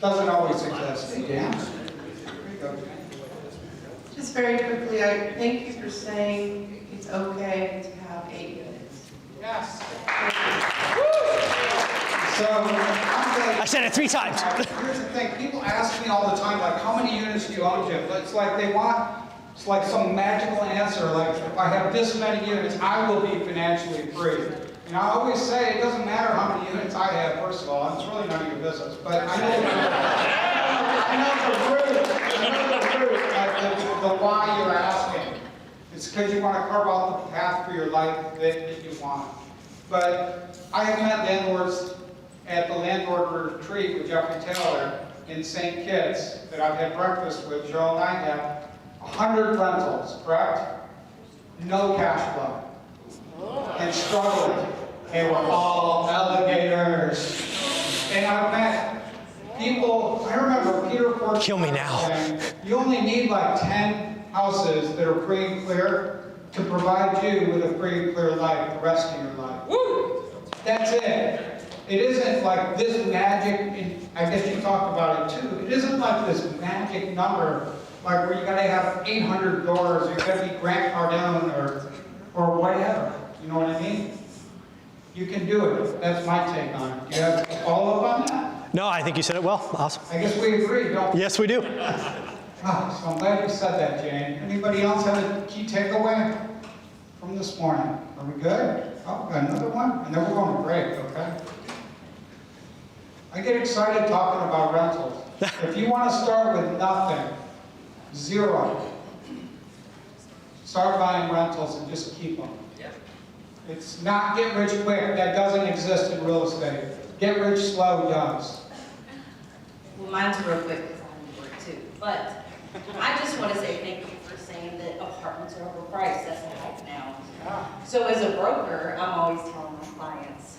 [SPEAKER 9] doesn't always exist. Yeah.
[SPEAKER 6] Just very quickly, I thank you for saying it's okay to have 8 units.
[SPEAKER 9] Yes. So,
[SPEAKER 1] I said it 3 times.
[SPEAKER 9] Here's the thing, people ask me all the time, like, how many units do you own, Jim? It's like they want, it's like some magical answer, like, if I have this many units, I will be financially free. And I always say, it doesn't matter how many units I have, first of all, it's really none of your business, but I know the root, like the why you're asking. It's because you want to carve out the path for your life that you want. But I have met landlords at the landlord retreat with Jeffrey Taylor in St. Kitts that I've had breakfast with. Cheryl and I have 100 rentals, correct? No cash flow. And struggling. They were all alligators. And I've met people, I remember Peter Ford
[SPEAKER 1] Kill me now.
[SPEAKER 9] saying, you only need like 10 houses that are free and clear to provide you with a free and clear life the rest of your life. Woo! That's it. It isn't like this magic, and I guess you talked about it too, it isn't like this magic number, like where you gotta have 800 doors, or you gotta be Grant Cardone, or whatever. You know what I mean? You can do it. That's my take on it. Do you have a follow-up on that?
[SPEAKER 1] No, I think you said it well. Awesome.
[SPEAKER 9] I guess we agree, don't we?
[SPEAKER 1] Yes, we do.
[SPEAKER 9] So I'm glad you said that, Jane. Anybody else have a key takeaway from this morning? Are we good? Oh, got another one? And then we're going to break, okay? I get excited talking about rentals. If you want to start with nothing, 0, start buying rentals and just keep them. It's not get rich quick. That doesn't exist in real estate. Get rich slow does.
[SPEAKER 15] Well, mine's real quick because I'm at work too. But I just want to say thank you for saying that apartments are overpriced. That's the hype now. So as a broker, I'm always telling my clients,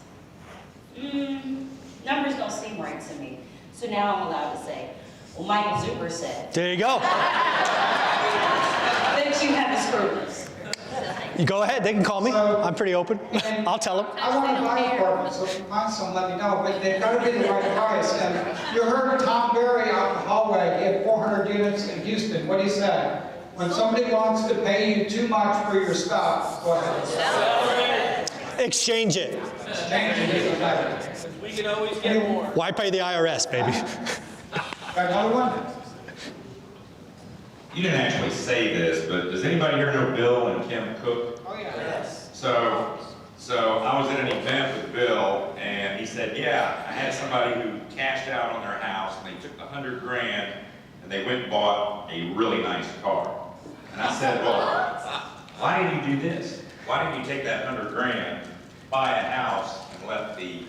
[SPEAKER 15] numbers don't seem right to me. So now I'm allowed to say, well, Michael Zuber said.
[SPEAKER 1] There you go.
[SPEAKER 15] That you have the screws.
[SPEAKER 9] can.
[SPEAKER 1] You go ahead, they can call me.
[SPEAKER 9] So-
[SPEAKER 1] I'm pretty open. I'll tell them.
[SPEAKER 9] I want to buy apartments, so if you find some, let me know, but they've got to be the right price. And you heard Tom Berry out in the hallway, he had 400 units in Houston. What he said, when somebody wants to pay you too much for your stuff, go ahead.
[SPEAKER 1] Exchange it.
[SPEAKER 9] Exchange it, is better.
[SPEAKER 3] We can always get more.
[SPEAKER 1] Why pay the IRS, baby?
[SPEAKER 9] Got another one?
[SPEAKER 14] You didn't actually say this, but does anybody here know Bill and Kim Cook?
[SPEAKER 9] Oh, yeah.
[SPEAKER 3] Yes.
[SPEAKER 14] So I was at an event with Bill, and he said, yeah, I had somebody who cashed out on their house, and they took the $100 grand, and they went and bought a really nice car. And I said, well, why didn't you do this? Why didn't you take that $100 grand, buy a house, and let the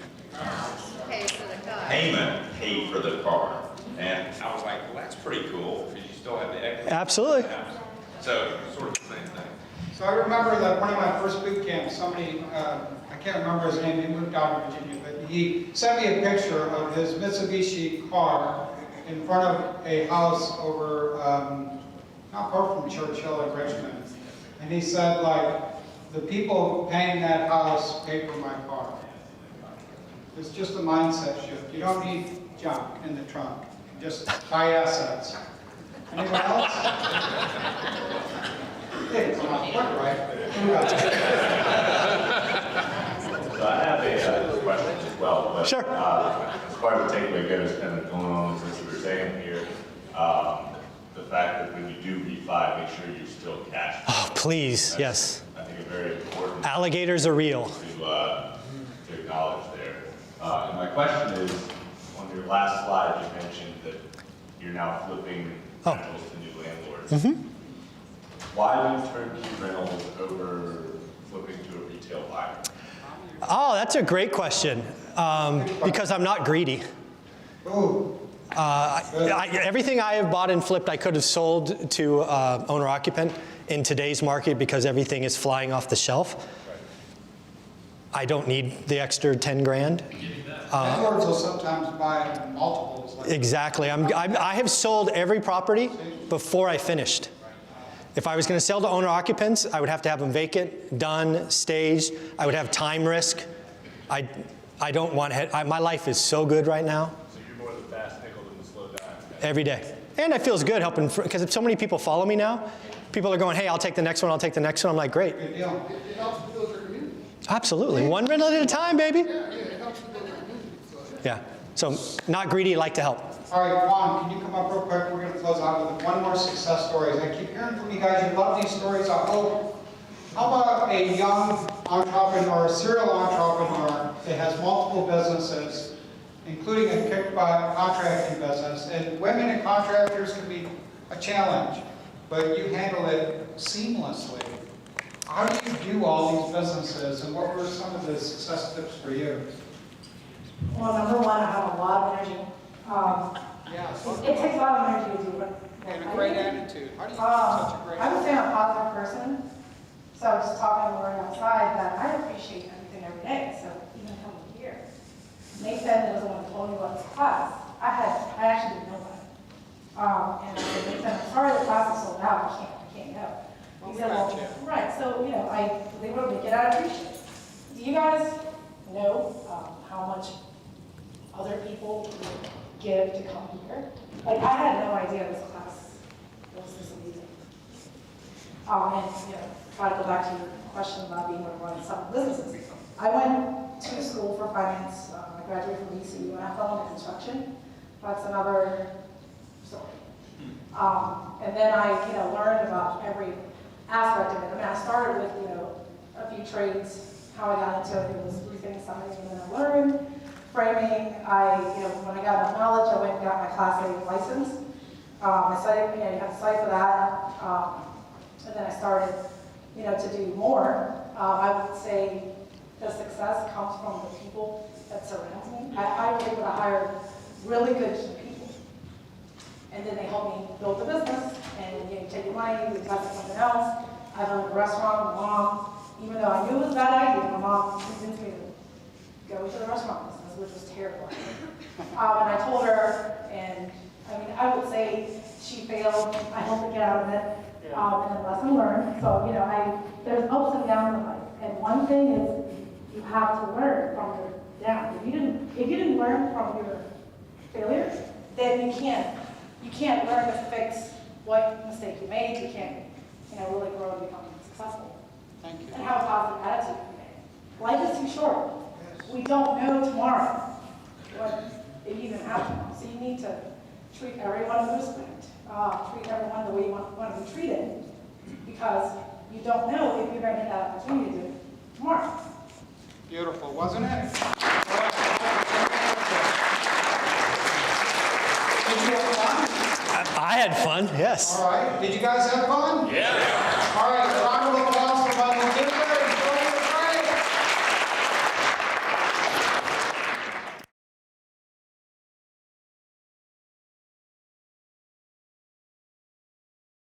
[SPEAKER 14] payment pay for the car? And I was like, well, that's pretty cool, because you still have the equity.
[SPEAKER 1] Absolutely.
[SPEAKER 14] So, sort of the same thing.
[SPEAKER 9] So I remember that one of my first boot camps, somebody, I can't remember his name, he moved out of Virginia, but he sent me a picture of his Mitsubishi car in front of a house over, not far from Churchill in Richmond. And he said, like, the people paying that house pay for my car. It's just a mindset shift. You don't need junk in the trunk. Just buy assets. Anyone else? Hey, come on, what, right? Who else?
[SPEAKER 11] So I have a question as well. But,
[SPEAKER 1] Sure.
[SPEAKER 11] as part of the takeaway, again, is kind of going on with what you were saying here. The fact that when you do refi, make sure you're still cash.
[SPEAKER 1] Oh, please, yes.
[SPEAKER 11] I think a very important
[SPEAKER 1] Alligators are real.
[SPEAKER 11] to acknowledge there. And my question is, on your last slide, you mentioned that you're now flipping rentals to new landlords.
[SPEAKER 1] Mm-hmm.
[SPEAKER 11] Why do turnkey rentals over flipping to a retail buyer?
[SPEAKER 1] Oh, that's a great question. Because I'm not greedy.
[SPEAKER 9] Ooh.
[SPEAKER 1] Everything I have bought and flipped, I could have sold to owner-occupant in today's market because everything is flying off the shelf. I don't need the extra 10 grand.
[SPEAKER 9] Landlords will sometimes buy multiples. Like
[SPEAKER 1] Exactly. I have sold every property before I finished. If I was going to sell to owner-occupants, I would have to have them vacant, done, staged. I would have time risk. I don't want my life is so good right now.
[SPEAKER 8] So you're more the fast nickel than the slow dime.
[SPEAKER 1] Every day. And it feels good helping, because so many people follow me now. People are going, hey, I'll take the next one, I'll take the next one. I'm like, great.
[SPEAKER 9] Good deal.
[SPEAKER 7] It helps build your community.
[SPEAKER 1] Absolutely. One rental at a time, baby.
[SPEAKER 7] It helps build your community.
[SPEAKER 1] Yeah. So not greedy, like to help.
[SPEAKER 9] All right, Juan, can you come up real quick? We're going to close out with one more success story. I keep hearing from you guys, you love these stories. I hope. How about a young entrepreneur, a serial entrepreneur that has multiple businesses, including a kickback contracting business? And women and contractors can be a challenge, but you handle it seamlessly. How do you do all these businesses, and what were some of the success tips for you?
[SPEAKER 16] Well, number one, I have a lot of energy. It takes a lot of energy to do it.
[SPEAKER 9] And a great attitude. How do you have such a great
[SPEAKER 16] I would say I'm a positive person. So I was just talking to Lauren outside that I appreciate everything every day. So even coming here, Nathan was the one who told me about this class. I actually didn't know that. And I said, Nathan, I'm sorry the class is sold out. I can't go. He said, well, right. So, you know, I was able to make it. I appreciate it. Do you guys know how much other people give to come here? Like, I had no idea this class was this amazing. And, you know, try to go back to your question about being able to run some businesses. I went to school for finance. I graduated from VCU, and I fell into construction. That's another story. And then I, you know, learned about every aspect of it. I mean, I started with, you know, a few trades. How I got into it was roofing, siding, and then I learned framing. You know, when I got enough knowledge, I went and got my Class A license. I studied, you know, you have to study for that. And then I started, you know, to do more. I would say the success comes from the people that surround me. I was able to hire really good people. And then they help me build the business, and you know, take your money, we invest in something else. I owned a restaurant. My mom, even though I knew it was a bad idea, my mom convinced me to go to the restaurant business, which was terrible. And I told her, and I mean, I would say she failed. I helped her get out of it. And a lesson learned. So, there's ups and downs in life. And one thing is you have to learn from your downs. If you didn't learn from your failures, then you can't learn to fix what mistake you made. You can't, really grow and become successful.
[SPEAKER 9] Thank you.
[SPEAKER 16] And have a positive attitude every day. Life is too short. We don't know tomorrow what it even happens. So you need to treat everyone with respect. Treat everyone the way you want to be treated, because you don't know if you're going to get that opportunity to do it tomorrow.
[SPEAKER 9] Beautiful, wasn't it? Did you have fun?
[SPEAKER 1] I had fun, yes.
[SPEAKER 9] All right. Did you guys have fun?
[SPEAKER 3] Yeah.